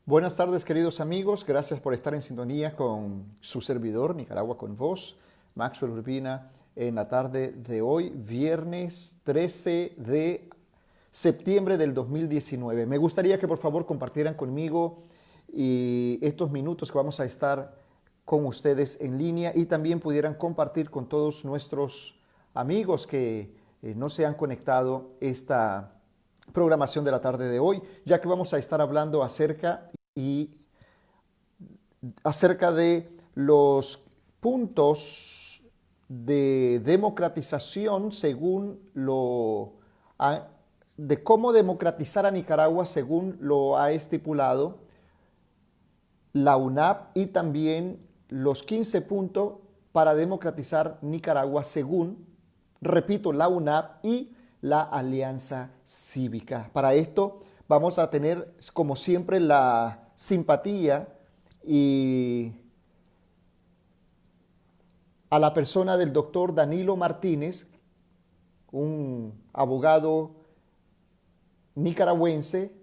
Buenas tardes, queridos amigos. Gracias por estar en sintonía con su servidor, Nicaragua con Vos, Maxwell Urbina, en la tarde de hoy, viernes 13 de septiembre del 2019. Me gustaría que por favor compartieran conmigo estos minutos que vamos a estar con ustedes en línea y también pudieran compartir con todos nuestros amigos que no se han conectado esta programación de la tarde de hoy, ya que vamos a estar hablando acerca de los puntos de democratización de cómo democratizar a Nicaragua según lo ha estipulado la UNAP y también los 15 puntos para democratizar Nicaragua según, repito, la UNAP y la Alianza Cívica. Para esto vamos a tener, como siempre, la simpatía y a la persona del doctor Danilo Martínez, un abogado nicaragüense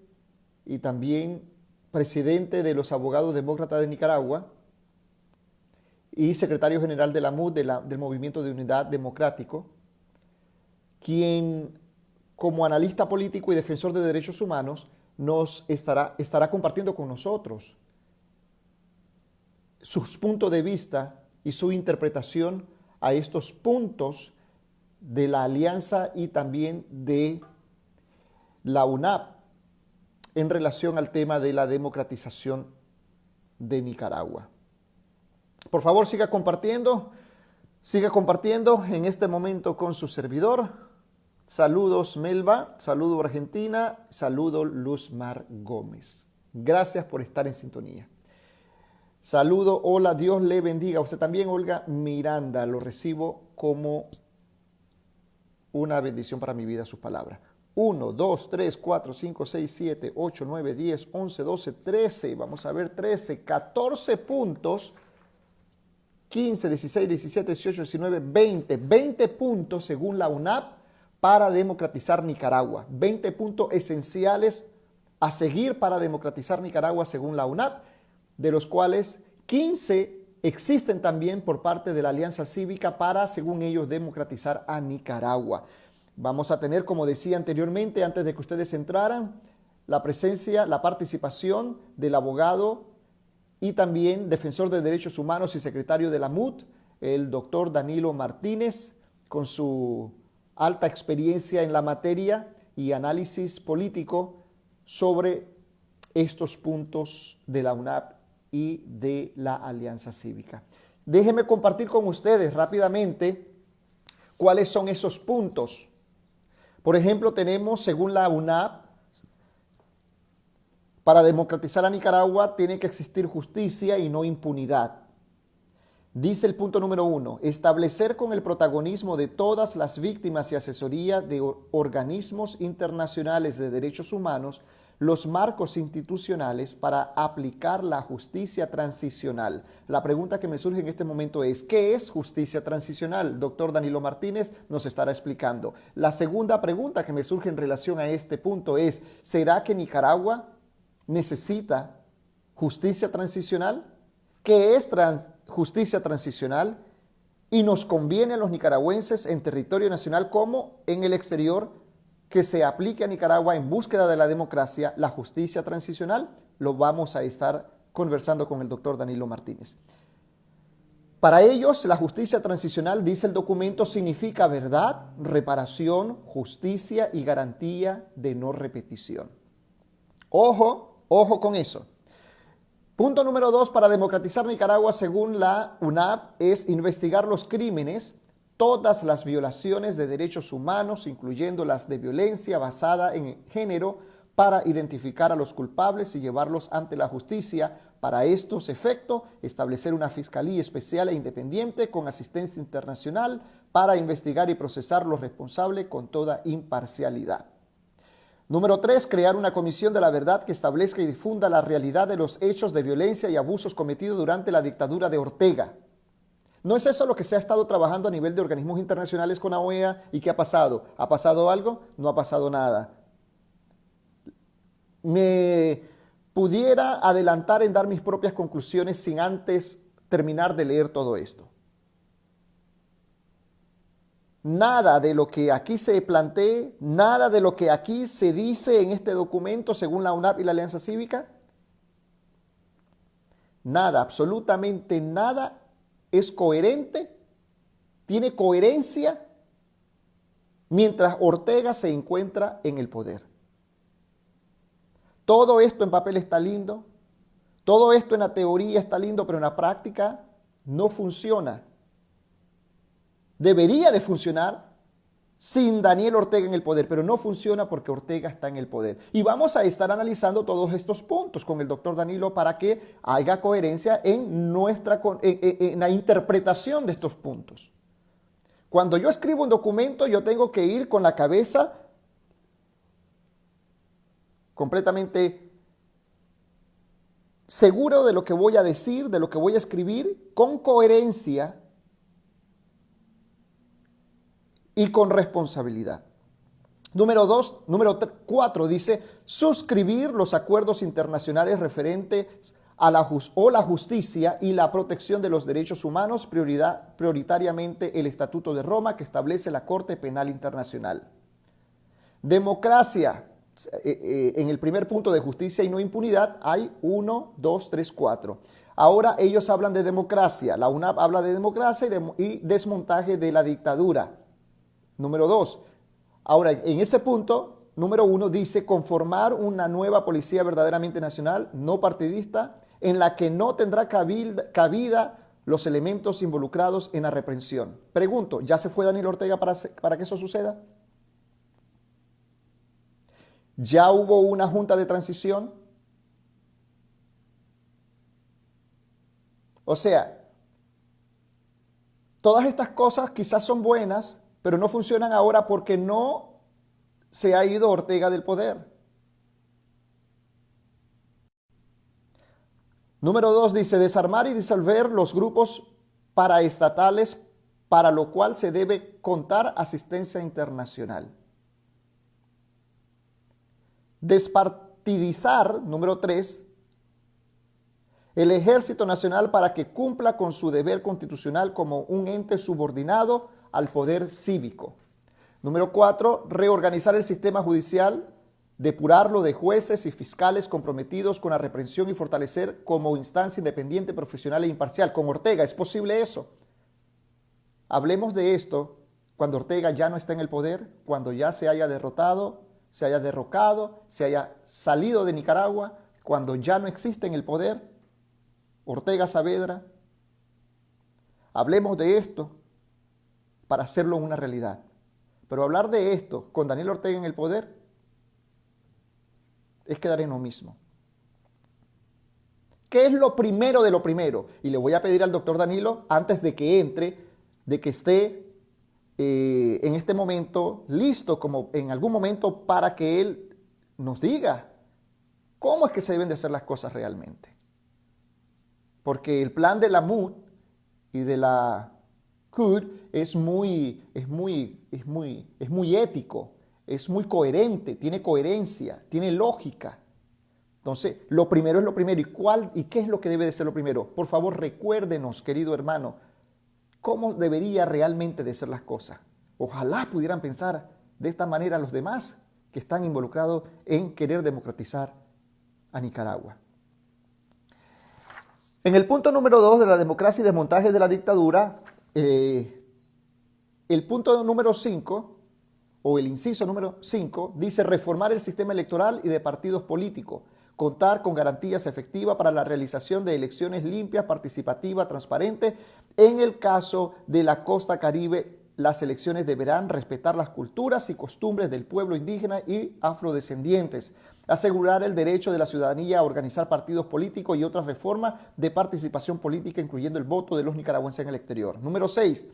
y también presidente de los Abogados Demócratas de Nicaragua y secretario general de la MUD, del Movimiento de Unidad Democrático, quien como analista político y defensor de derechos humanos nos estará compartiendo con nosotros sus puntos de vista y su interpretación a estos puntos de la alianza y también de la UNAP en relación al tema de la democratización de Nicaragua. Por favor, siga compartiendo en este momento con su servidor. Saludos Melba, saludo Argentina, saludo Luzmar Gómez. Gracias por estar en sintonía. Saludo, hola, Dios le bendiga. Usted también, Olga Miranda, lo recibo como una bendición para mi vida, sus palabras. 1, 2, 3, 4, 5, 6, 7, 8, 9, 10, 11, 12, 13, vamos a ver 13, 14 puntos, 15, 16, 17, 18, 19, 20 puntos según la UNAP para democratizar Nicaragua. 20 puntos esenciales a seguir para democratizar Nicaragua según la UNAP, de los cuales 15 existen también por parte de la Alianza Cívica para, según ellos, democratizar a Nicaragua. Vamos a tener, como decía anteriormente, antes de que ustedes entraran, la presencia, la participación del abogado y también defensor de derechos humanos y secretario de la MUD, el doctor Danilo Martínez, con su alta experiencia en la materia y análisis político sobre estos puntos de la UNAP y de la Alianza Cívica. Déjenme compartir con ustedes rápidamente cuáles son esos puntos. Por ejemplo, tenemos, según la UNAP, para democratizar a Nicaragua tiene que existir justicia y no impunidad. Dice el punto número 1, establecer con el protagonismo de todas las víctimas y asesoría de organismos internacionales de derechos humanos los marcos institucionales para aplicar la justicia transicional. La pregunta que me surge en este momento es, ¿qué es justicia transicional? Doctor Danilo Martínez nos estará explicando. La segunda pregunta que me surge en relación a este punto es, ¿será que Nicaragua necesita justicia transicional? ¿Qué es justicia transicional? Y nos conviene a los nicaragüenses en territorio nacional como en el exterior que se aplique a Nicaragua en búsqueda de la democracia, la justicia transicional. Lo vamos a estar conversando con el doctor Danilo Martínez. Para ellos, la justicia transicional, dice el documento, significa verdad, reparación, justicia y garantía de no repetición. Ojo con eso. Punto número 2, para democratizar Nicaragua, según la UNAP, es investigar los crímenes, todas las violaciones de derechos humanos, incluyendo las de violencia basada en género, para identificar a los culpables y llevarlos ante la justicia. Para estos efectos, establecer una fiscalía especial e independiente con asistencia internacional para investigar y procesar los responsables con toda imparcialidad. Número 3, crear una comisión de la verdad que establezca y difunda la realidad de los hechos de violencia y abusos cometidos durante la dictadura de Ortega. ¿No es eso lo que se ha estado trabajando a nivel de organismos internacionales con la OEA? ¿Y qué ha pasado? ¿Ha pasado algo? No ha pasado nada. Me pudiera adelantar en dar mis propias conclusiones sin antes terminar de leer todo esto. Nada de lo que aquí se plantee, nada de lo que aquí se dice en este documento según la UNAP y la Alianza Cívica, nada, absolutamente nada es coherente, tiene coherencia mientras Ortega se encuentra en el poder. Todo esto en papel está lindo, todo esto en la teoría está lindo, pero en la práctica no funciona. Debería de funcionar sin Daniel Ortega en el poder, pero no funciona porque Ortega está en el poder. Y vamos a estar analizando todos estos puntos con el doctor Danilo para que haya coherencia en la interpretación de estos puntos. Cuando yo escribo un documento, yo tengo que ir con la cabeza completamente seguro de lo que voy a decir, de lo que voy a escribir, con coherencia y con responsabilidad. Número 4 dice suscribir los acuerdos internacionales referentes a la justicia y la protección de los derechos humanos, prioritariamente el Estatuto de Roma que establece la Corte Penal Internacional. Democracia. En el primer punto de justicia y no impunidad hay 1, 2, 3, 4. Ahora ellos hablan de democracia. La UNAP habla de democracia y desmontaje de la dictadura. Número 2. Ahora, en ese punto, número 1 dice conformar una nueva policía verdaderamente nacional, no partidista, en la que no tendrá cabida los elementos involucrados en la represión. Pregunto, ¿ya se fue Daniel Ortega para que eso suceda? ¿Ya hubo una junta de transición? O sea, todas estas cosas quizás son buenas, pero no funcionan ahora porque no se ha ido Ortega del poder. Número 2 dice desarmar y disolver los grupos paraestatales, para lo cual se debe contar asistencia internacional. Despartidizar, número 3, el Ejército Nacional para que cumpla con su deber constitucional como un ente subordinado al poder cívico. Número 4, reorganizar el sistema judicial, depurarlo de jueces y fiscales comprometidos con la represión y fortalecer como instancia independiente, profesional e imparcial. Con Ortega, ¿es posible eso? Hablemos de esto cuando Ortega ya no está en el poder, cuando ya se haya derrotado, se haya derrocado, se haya salido de Nicaragua, cuando ya no existe en el poder, Ortega Saavedra. Hablemos de esto para hacerlo una realidad. Pero hablar de esto con Daniel Ortega en el poder es quedar en lo mismo. ¿Qué es lo primero de lo primero? Y le voy a pedir al doctor Danilo, antes de que entre, de que esté en este momento listo como en algún momento para que él nos diga cómo es que se deben de hacer las cosas realmente. Porque el plan de la MUD y de la CUD es muy ético, es muy coherente, tiene coherencia, tiene lógica. Entonces, lo primero es lo primero. ¿Y qué es lo que debe de ser lo primero? Por favor, recuérdenos, querido hermano, cómo debería realmente de ser las cosas. Ojalá pudieran pensar de esta manera los demás que están involucrados en querer democratizar a Nicaragua. En el punto número 2 de la democracia y desmontaje de la dictadura, el punto número 5, o el inciso número 5, dice reformar el sistema electoral y de partidos políticos, contar con garantías efectivas para la realización de elecciones limpias, participativas, transparentes. En el caso de la costa caribe, las elecciones deberán respetar las culturas y costumbres del pueblo indígena y afrodescendientes. Asegurar el derecho de la ciudadanía a organizar partidos políticos y otras reformas de participación política, incluyendo el voto de los nicaragüenses en el exterior. Número 6.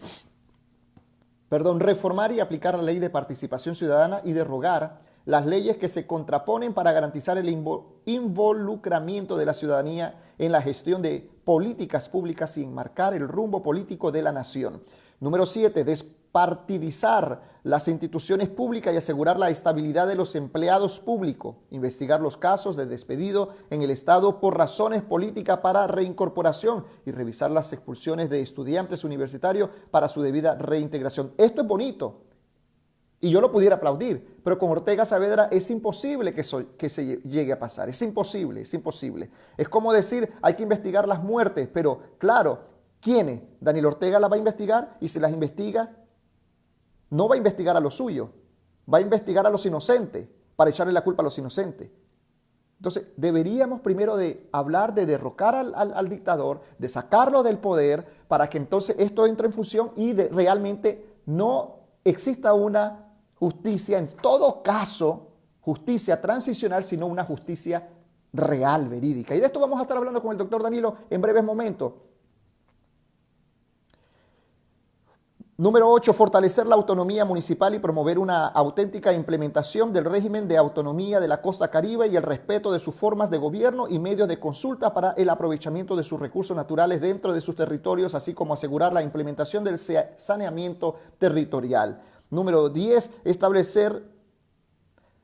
Reformar y aplicar la ley de participación ciudadana y derogar las leyes que se contraponen para garantizar el involucramiento de la ciudadanía en la gestión de políticas públicas y enmarcar el rumbo político de la nación. Número 7. despartidizar las instituciones públicas y asegurar la estabilidad de los empleados públicos, investigar los casos de despedido en el Estado por razones políticas para reincorporación y revisar las expulsiones de estudiantes universitarios para su debida reintegración. Esto es bonito y yo lo pudiera aplaudir, pero con Ortega Saavedra es imposible que se llegue a pasar, es imposible, es imposible. Es como decir, hay que investigar las muertes, pero claro, ¿quiénes? Daniel Ortega las va a investigar y si las investiga, no va a investigar a los suyos, va a investigar a los inocentes para echarle la culpa a los inocentes. Entonces, deberíamos primero de hablar de derrocar al dictador, de sacarlo del poder, para que entonces esto entre en función y realmente no exista una justicia, en todo caso, justicia transicional, sino una justicia real, verídica. Y de esto vamos a estar hablando con el doctor Danilo en breves momentos. Número 8, fortalecer la autonomía municipal y promover una auténtica implementación del régimen de autonomía de la costa caribe y el respeto de sus formas de gobierno y medios de consulta para el aprovechamiento de sus recursos naturales dentro de sus territorios, así como asegurar la implementación del saneamiento territorial. Número 10, establecer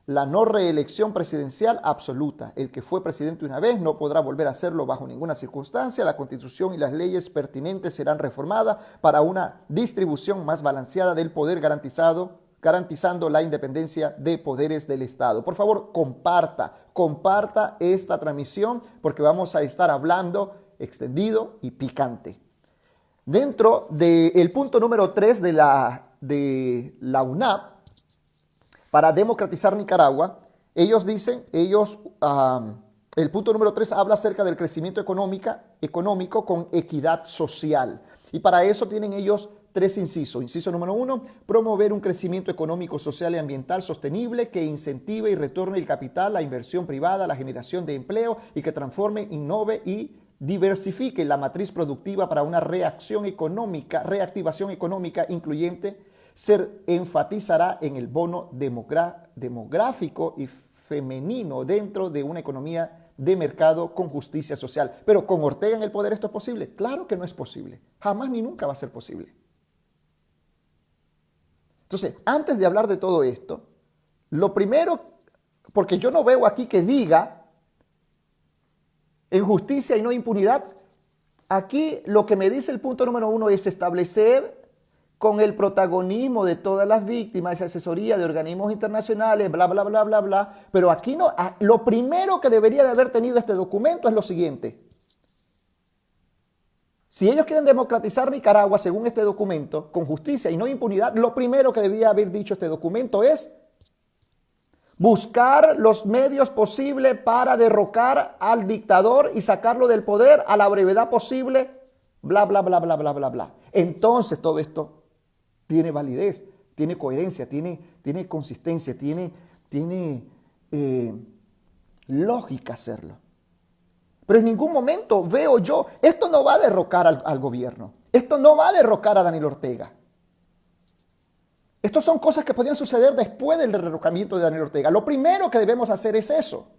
la no reelección presidencial absoluta. El que fue presidente una vez no podrá volver a hacerlo bajo ninguna circunstancia. La Constitución y las leyes pertinentes serán reformadas para una distribución más balanceada del poder garantizando la independencia de poderes del Estado. Por favor, comparta esta transmisión porque vamos a estar hablando extendido y picante. Dentro del punto número 3 de la UNAP, para democratizar Nicaragua, ellos dicen, el punto número 3 habla acerca del crecimiento económico con equidad social. Y para eso tienen ellos 3 incisos. Inciso número 1, promover un crecimiento económico, social y ambiental sostenible que incentive y retorne el capital, la inversión privada, la generación de empleo y que transforme, innove y diversifique la matriz productiva para una reactivación económica incluyente. Se enfatizará en el bono demográfico y femenino dentro de una economía de mercado con justicia social. Pero con Ortega en el poder, ¿esto es posible? Claro que no es posible. Jamás ni nunca va a ser posible. Entonces, antes de hablar de todo esto, lo primero, porque yo no veo aquí que diga en justicia y no impunidad, aquí lo que me dice el punto número 1 es establecer con el protagonismo de todas las víctimas, asesoría de organismos internacionales, bla, bla, bla, bla, bla. Pero aquí no, lo primero que debería de haber tenido este documento es lo siguiente. Si ellos quieren democratizar Nicaragua, según este documento, con justicia y no impunidad, lo primero que debía haber dicho este documento es buscar los medios posibles para derrocar al dictador y sacarlo del poder a la brevedad posible, bla, bla, bla, bla, bla, bla, bla. Entonces todo esto tiene validez, tiene coherencia, tiene consistencia, tiene lógica hacerlo. Pero en ningún momento veo yo, esto no va a derrocar al gobierno, esto no va a derrocar a Daniel Ortega. Estas son cosas que podrían suceder después del derrocamiento de Daniel Ortega. Lo primero que debemos hacer es eso.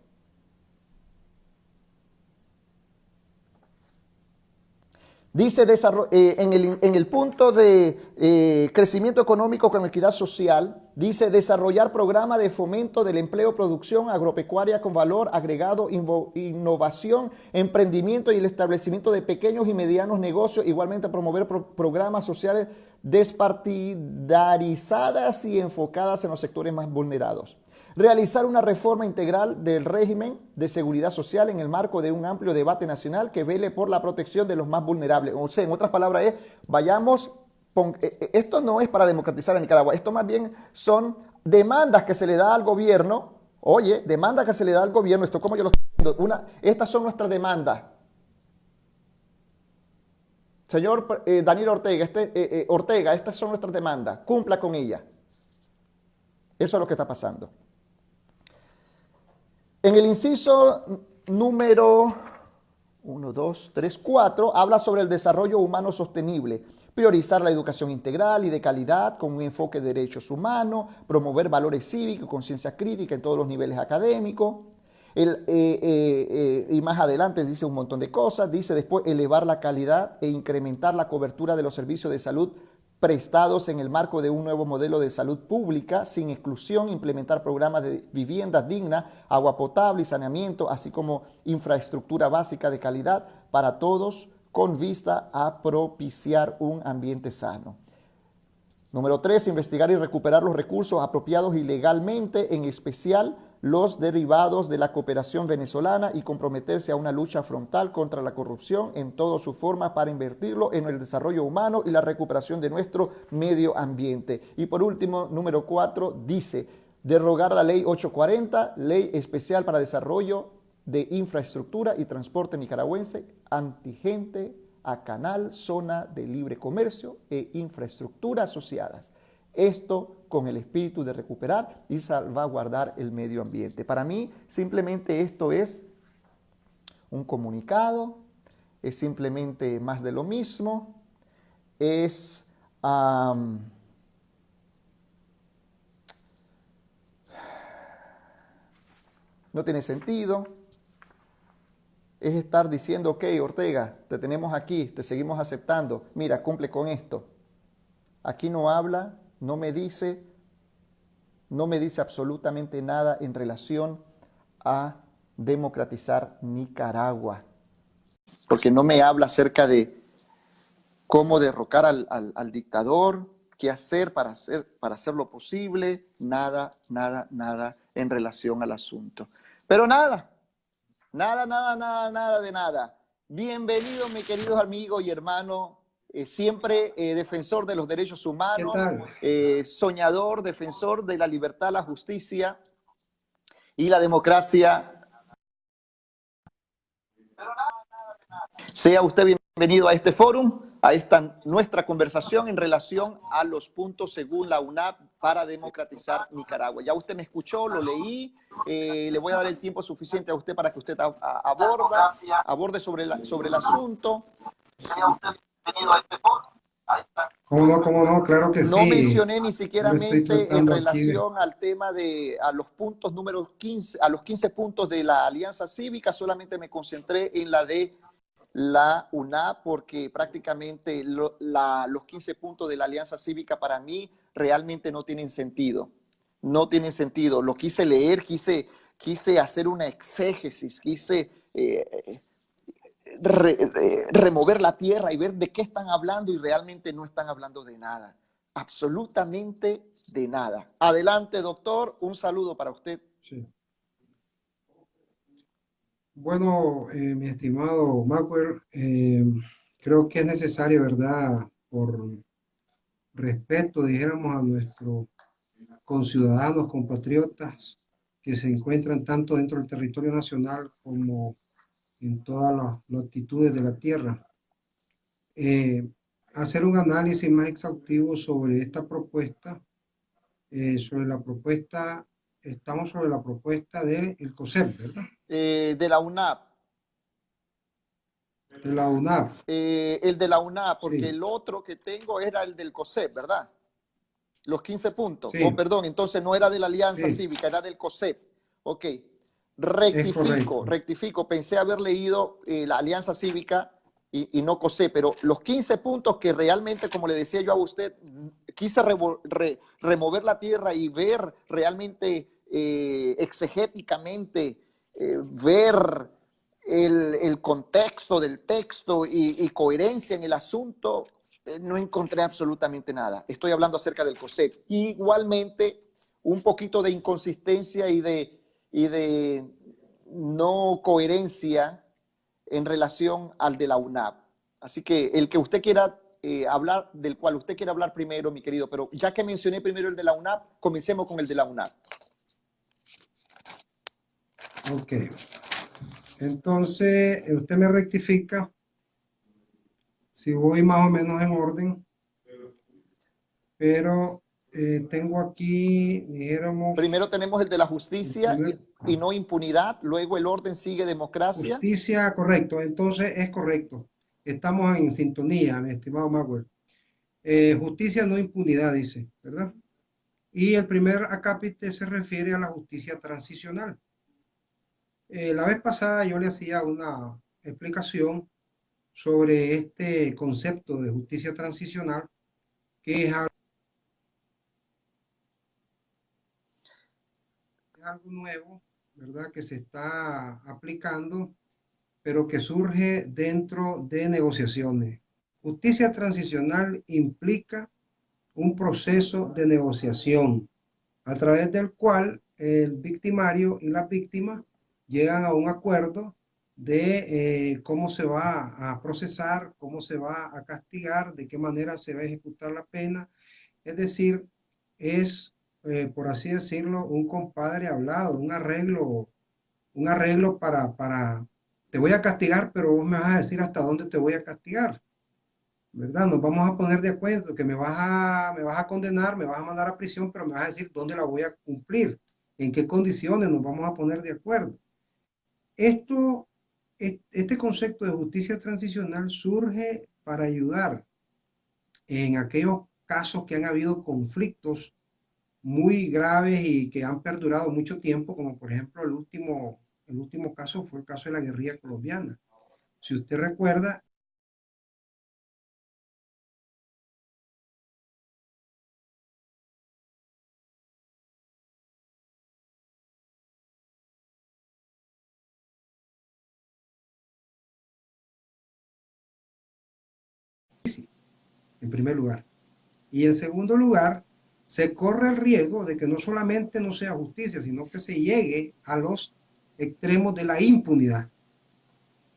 Dice en el punto de crecimiento económico con equidad social, dice desarrollar programa de fomento del empleo, producción agropecuaria con valor agregado, innovación, emprendimiento y el establecimiento de pequeños y medianos negocios, igualmente promover programas sociales despartidarizadas y enfocadas en los sectores más vulnerados. Realizar una reforma integral del régimen de seguridad social en el marco de un amplio debate nacional que vele por la protección de los más vulnerables. O sea, en otras palabras, esto no es para democratizar a Nicaragua, esto más bien son demandas que se le da al gobierno. Oye, demandas que se le da al gobierno, esto como yo lo estoy diciendo, estas son nuestras demandas. Señor Daniel Ortega, estas son nuestras demandas, cumpla con ellas. Eso es lo que está pasando. En el inciso número 4 habla sobre el desarrollo humano sostenible, priorizar la educación integral y de calidad con un enfoque de derechos humanos, promover valores cívicos y conciencia crítica en todos los niveles académicos. Y más adelante dice un montón de cosas, dice después elevar la calidad e incrementar la cobertura de los servicios de salud prestados en el marco de un nuevo modelo de salud pública, sin exclusión, implementar programas de viviendas dignas, agua potable y saneamiento, así como infraestructura básica de calidad para todos, con vista a propiciar un ambiente sano. Número 3, investigar y recuperar los recursos apropiados ilegalmente, en especial los derivados de la cooperación venezolana, y comprometerse a una lucha frontal contra la corrupción en todas sus formas para invertirlo en el desarrollo humano y la recuperación de nuestro medio ambiente. Y por último, número 4, dice derogar la ley 840, ley especial para desarrollo de infraestructura y transporte nicaragüense, antigente a canal, zona de libre comercio e infraestructura asociadas. Esto con el espíritu de recuperar y salvaguardar el medio ambiente. Para mí, simplemente esto es un comunicado, es simplemente más de lo mismo, es no tiene sentido. Es estar diciendo, ok, Ortega, te tenemos aquí, te seguimos aceptando, mira, cumple con esto. Aquí no habla, no me dice absolutamente nada en relación a democratizar Nicaragua. Porque no me habla acerca de cómo derrocar al dictador, qué hacer para hacerlo posible, nada en relación al asunto. Pero nada de nada. Bienvenido, mis queridos amigos y hermanos, siempre defensor de los derechos ¿Qué humanos, tal? soñador, defensor de la libertad, la justicia y la democracia. Sea usted bienvenido a este fórum, a esta nuestra conversación en relación a los puntos según la UNAP para democratizar Nicaragua. Ya usted me escuchó, lo leí, le voy a dar el tiempo suficiente a usted para que usted aborde sobre el asunto. Sea usted bienvenido a este fórum. Cómo no? Claro que No sí. mencioné ni Yo lo siquiera estoy en tratando aquí. relación al tema a los puntos número 15, a los 15 puntos de la Alianza Cívica, solamente me concentré en la de la UNAP, porque prácticamente los 15 puntos de la Alianza Cívica para mí realmente no tienen sentido. No tienen sentido. Lo quise leer, quise hacer una exégesis, quise remover la tierra y ver de qué están hablando, y realmente no están hablando de nada. Absolutamente de nada. Adelante, doctor. Un saludo para usted. Sí. Bueno, mi estimado Macwer, creo que es necesario, ¿verdad? Por respeto, dijéramos, a nuestros conciudadanos, compatriotas, que se encuentran tanto dentro del territorio nacional como en todas las latitudes de la tierra. Hacer un análisis más exhaustivo sobre esta propuesta, estamos sobre la propuesta del COSEP, ¿verdad? De la UNAP. De la UNAF. El de la UNAP, porque Sí. el otro que tengo era el del COSEP, ¿verdad? Los 15 puntos. Sí. Oh, perdón, entonces no era de la Alianza Sí. Cívica, era del COSEP. Ok. Es correcto. Rectifico. Pensé haber leído la Alianza Cívica y no COSEP, pero los 15 puntos que realmente, como le decía yo a usted, quise remover la tierra y ver realmente exegéticamente, ver el contexto del texto y coherencia en el asunto, no encontré absolutamente nada. Estoy hablando acerca del COSEP. Igualmente, un poquito de inconsistencia y de no coherencia en relación al de la UNAP. Así que el que usted quiera hablar, del cual usted quiera hablar primero, mi querido, pero ya que mencioné primero el de la UNAP, comencemos con el de la UNAP. Ok. Entonces, usted me rectifica si voy más o menos en orden, pero tengo aquí, dijéramos... Primero tenemos el de la justicia y no impunidad, luego el orden sigue democracia. Justicia, correcto, entonces es correcto. Estamos en sintonía, mi estimado Magwell. Justicia, no impunidad, dice, ¿verdad? Y el primer acápite se refiere a la justicia transicional. La vez pasada yo le hacía una explicación sobre este concepto de justicia transicional que es algo nuevo, ¿verdad? Que se está aplicando, pero que surge dentro de negociaciones. Justicia transicional implica un proceso de negociación a través del cual el victimario y la víctima llegan a un acuerdo de cómo se va a procesar, cómo se va a castigar, de qué manera se va a ejecutar la pena. Es decir, es, por así decirlo, un compadre hablado, un arreglo te voy a castigar, pero vos me vas a decir hasta dónde te voy a castigar, ¿verdad? Nos vamos a poner de acuerdo, que me vas a condenar, me vas a mandar a prisión, pero me vas a decir dónde la voy a cumplir, en qué condiciones nos vamos a poner de acuerdo. Esto, este concepto de justicia transicional surge para ayudar en aquellos casos que han habido conflictos muy graves y que han perdurado mucho tiempo, como por ejemplo el último caso fue el caso de la guerrilla colombiana. Si usted recuerda, en primer lugar. Y en segundo lugar, se corre el riesgo de que no solamente no sea justicia, sino que se llegue a los extremos de la impunidad.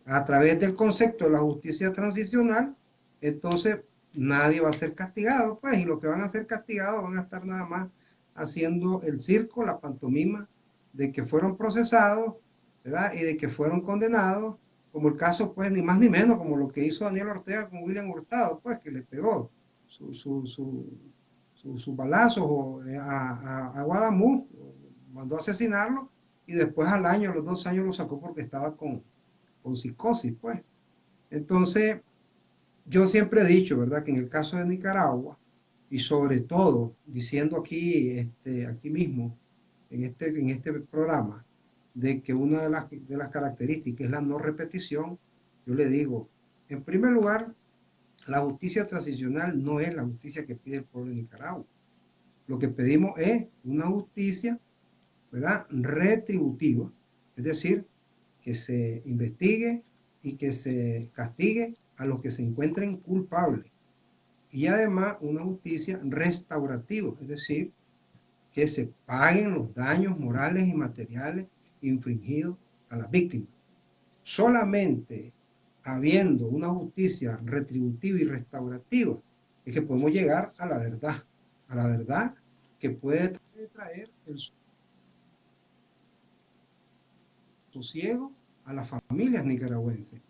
A través del concepto de la justicia transicional, entonces nadie va a ser castigado, pues, y los que van a ser castigados van a estar nada más haciendo el circo, la pantomima de que fueron procesados, ¿verdad? Y de que fueron condenados, como el caso, pues, ni más ni menos, como lo que hizo Daniel Ortega con William Hurtado, pues, que le pegó sus balazos a Guadamú, mandó a asesinarlo, y después al año, a los 2 años lo sacó porque estaba con psicosis, pues. Entonces, yo siempre he dicho, ¿verdad?, que en el caso de Nicaragua, y sobre todo, diciendo aquí, aquí mismo, en este programa, de que una de las características es la no repetición, yo le digo, en primer lugar, la justicia transicional no es la justicia que pide el pueblo de Nicaragua. Lo que pedimos es una justicia, ¿verdad?, retributiva, es decir, que se investigue y que se castigue a los que se encuentren culpables. Y además una justicia restaurativa, es decir, que se paguen los daños morales y materiales infringidos a las víctimas. Solamente habiendo una justicia retributiva y restaurativa es que podemos llegar a la verdad que puede traer el sosiego a las familias nicaragüenses.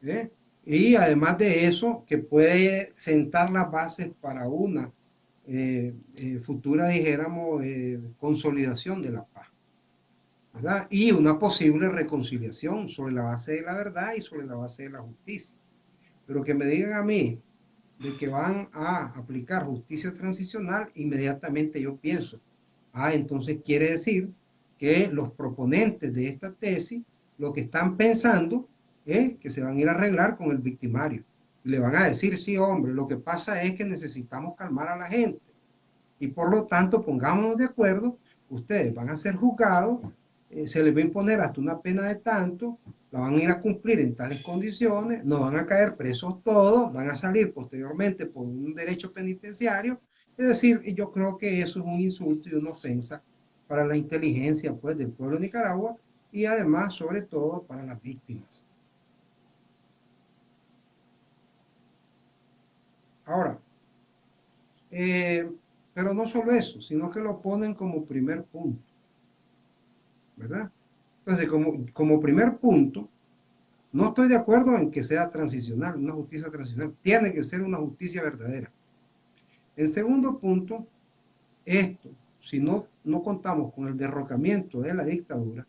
¿Eh? Y además de eso, que puede sentar las bases para una futura, dijéramos, consolidación de la paz, ¿verdad? Y una posible reconciliación sobre la base de la verdad y sobre la base de la justicia. Pero que me digan a mí de que van a aplicar justicia transicional, inmediatamente yo pienso, entonces quiere decir que los proponentes de esta tesis lo que están pensando es que se van a ir a arreglar con el victimario. Y le van a decir, sí, hombre, lo que pasa es que necesitamos calmar a la gente. Y por lo tanto, pongámonos de acuerdo, ustedes van a ser juzgados, se les va a imponer hasta una pena de tanto, la van a ir a cumplir en tales condiciones, no van a caer presos todos, van a salir posteriormente por un derecho penitenciario. Es decir, yo creo que eso es un insulto y una ofensa para la inteligencia, pues, del pueblo de Nicaragua y además, sobre todo, para las víctimas. Ahora, pero no solo eso, sino que lo ponen como primer punto, ¿verdad? Entonces, como primer punto, no estoy de acuerdo en que sea transicional, una justicia transicional. Tiene que ser una justicia verdadera. En segundo punto, esto, si no contamos con el derrocamiento de la dictadura,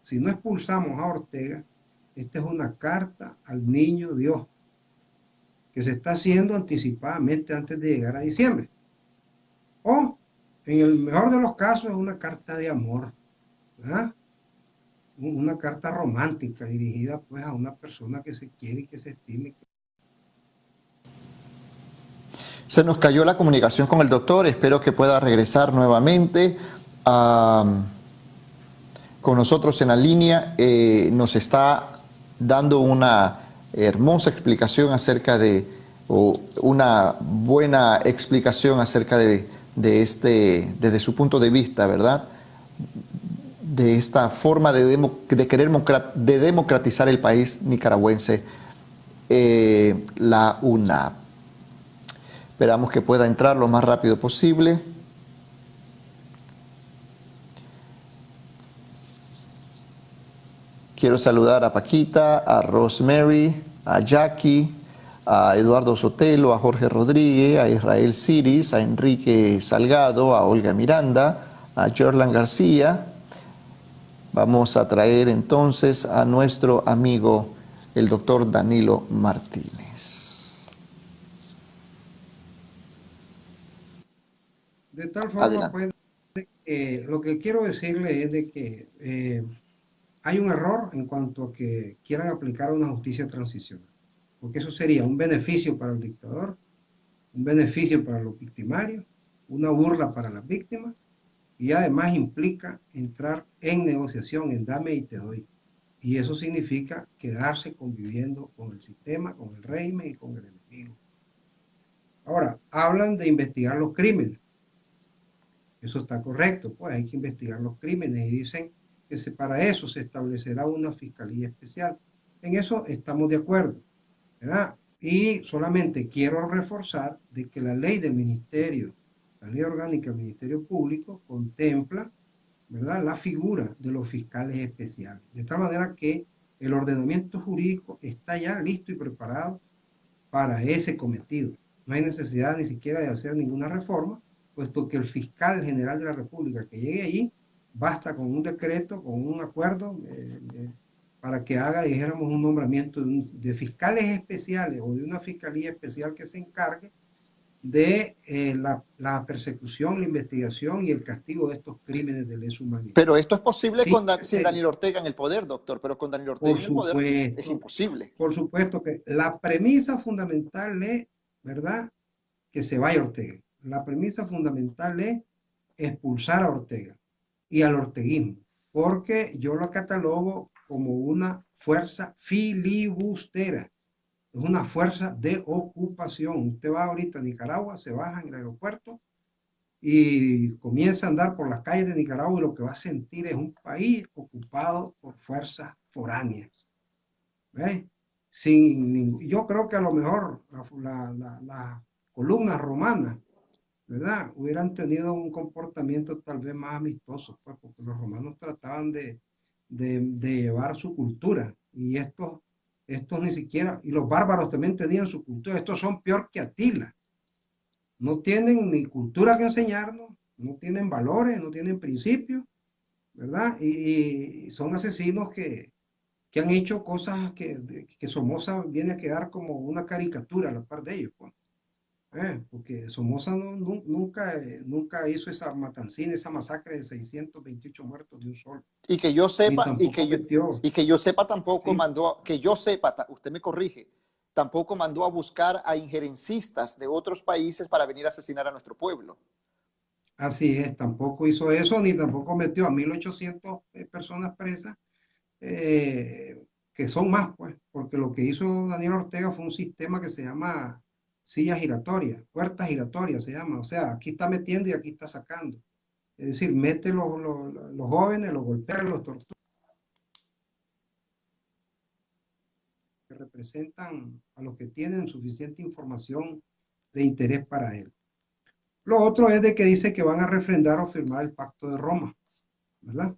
si no expulsamos a Ortega, esta es una carta al niño Dios, que se está haciendo anticipadamente antes de llegar a diciembre. O, en el mejor de los casos, es una carta de amor, ¿verdad? Una carta romántica dirigida pues a una persona que se quiere y que se estime. Se nos cayó la comunicación con el doctor, espero que pueda regresar nuevamente con nosotros en la línea. Nos está dando una hermosa explicación acerca de, o una buena explicación acerca desde su punto de vista, ¿verdad? De esta forma de querer democratizar el país nicaragüense, la UNAP. Esperamos que pueda entrar lo más rápido posible. Quiero saludar a Paquita, a Rosemary, a Jackie, a Eduardo Sotelo, a Jorge Rodríguez, a Israel Ciris, a Enrique Salgado, a Olga Miranda, a Jorlan García. Vamos a traer entonces a nuestro amigo, el doctor Danilo Martínez. De tal forma, pues, lo que quiero decirle es de que hay un error en cuanto a que quieran aplicar una justicia transicional, porque eso sería un beneficio para el dictador, un beneficio para los victimarios, una burla para las víctimas, y además implica entrar en negociación, en dame y te doy. Y eso significa quedarse conviviendo con el sistema, con el régimen y con el enemigo. Ahora, hablan de investigar los crímenes. Eso está correcto, pues hay que investigar los crímenes y dicen que para eso se establecerá una fiscalía especial. En eso estamos de acuerdo, ¿verdad? Y solamente quiero reforzar de que la ley del ministerio, la ley orgánica del Ministerio Público contempla, ¿verdad?, la figura de los fiscales especiales. De tal manera que el ordenamiento jurídico está ya listo y preparado para ese cometido. No hay necesidad ni siquiera de hacer ninguna reforma, puesto que el fiscal general de la República que llegue allí, basta con un decreto, con un acuerdo, para que haga, dijéramos, un nombramiento de fiscales especiales o de una fiscalía especial que se encargue de la persecución, la investigación y el castigo de estos crímenes de lesa humanidad. Pero esto es posible Sí, sin Daniel Ortega en el poder, doctor, pero con Daniel Ortega en el poder es imposible. Por supuesto que la premisa fundamental es, ¿verdad?, que se vaya Ortega. La premisa fundamental es expulsar a Ortega y al orteguismo, porque yo lo catalogo como una fuerza filibustera, es una fuerza de ocupación. Usted va ahorita a Nicaragua, se baja en el aeropuerto y comienza a andar por las calles de Nicaragua y lo que va a sentir es un país ocupado por fuerzas foráneas. ¿Ves? Yo creo que a lo mejor la columnas romanas, ¿verdad?, hubieran tenido un comportamiento tal vez más amistoso, pues, porque los romanos trataban de llevar su cultura, y estos ni siquiera, y los bárbaros también tenían su cultura. Estos son peor que Atila, no tienen ni cultura que enseñarnos, no tienen valores, no tienen principios, ¿verdad? Y son asesinos que han hecho cosas que Somoza viene a quedar como una caricatura a la par de ellos, pues. Porque Somoza nunca hizo esa matancina, esa masacre de 628 muertos de un solo. Y que yo Ni sepa, tampoco metió. y que yo sepa tampoco ¿Sí? mandó, que yo sepa, usted me corrige, tampoco mandó a buscar a injerencistas de otros países para venir a asesinar a nuestro pueblo. Así es, tampoco hizo eso, ni tampoco metió a 1.800 personas presas, que son más, pues, porque lo que hizo Daniel Ortega fue un sistema que se llama silla giratoria, puerta giratoria se llama, o sea, aquí está metiendo y aquí está sacando. Es decir, mete los jóvenes, los golpea, los tortura, que representan a los que tienen suficiente información de interés para él. Lo otro es de que dice que van a refrendar o firmar el Pacto de Roma, ¿verdad?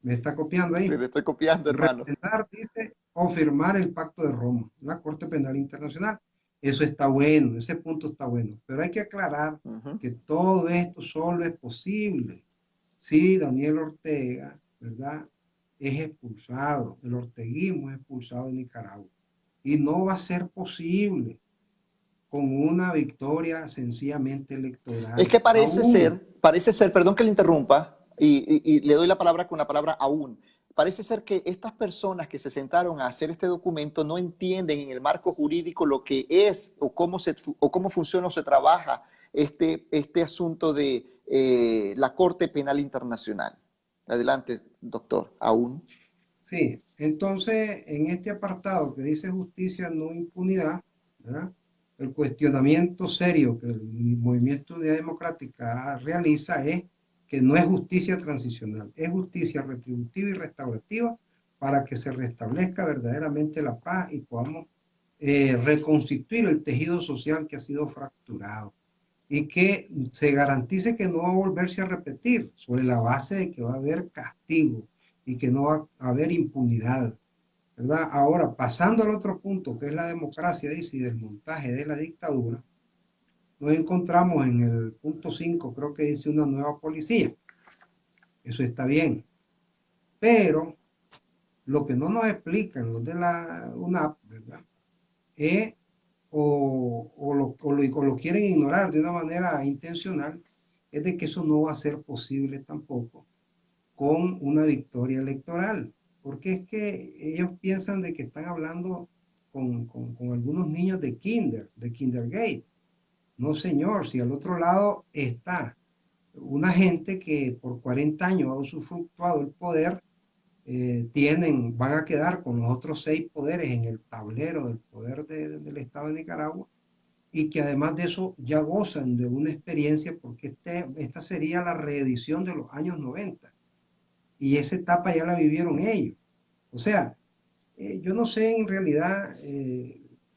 ¿Me está copiando ahí? Sí, le estoy copiando, hermano. Refrendar, dice, o firmar el Pacto de Roma, la Corte Penal Internacional. Eso está bueno, ese punto está bueno, pero hay que aclarar que todo esto solo es posible si Daniel Ortega, ¿verdad?, es expulsado, el orteguismo es expulsado de Nicaragua. Y no va a ser posible con una victoria sencillamente electoral. Es que parece ser, perdón que le interrumpa, y le doy la palabra con la palabra aún, parece ser que estas personas que se sentaron a hacer este documento no entienden en el marco jurídico lo que es o cómo funciona o se trabaja este asunto de la Corte Penal Internacional. Adelante, doctor, aún. Sí, entonces en este apartado que dice justicia, no impunidad, ¿verdad? El cuestionamiento serio que el Movimiento de Unidad Democrática realiza es que no es justicia transicional, es justicia retributiva y restaurativa para que se restablezca verdaderamente la paz y podamos reconstituir el tejido social que ha sido fracturado y que se garantice que no va a volverse a repetir sobre la base de que va a haber castigo y que no va a haber impunidad, ¿verdad? Ahora, pasando al otro punto, que es la democracia, dice, y del montaje de la dictadura, nos encontramos en el punto 5, creo que dice una nueva policía. Eso está bien. Pero lo que no nos explican los de la UNAP, ¿verdad? Es, o lo quieren ignorar de una manera intencional, es de que eso no va a ser posible tampoco con una victoria electoral, porque es que ellos piensan de que están hablando con algunos niños de kindergarten. No, señor, si al otro lado está una gente que por 40 años ha usufructuado el poder, van a quedar con los otros 6 poderes en el tablero del poder del Estado de Nicaragua, y que además de eso ya gozan de una experiencia, porque esta sería la reedición de los años 90 y esa etapa ya la vivieron ellos. O sea, yo no sé en realidad,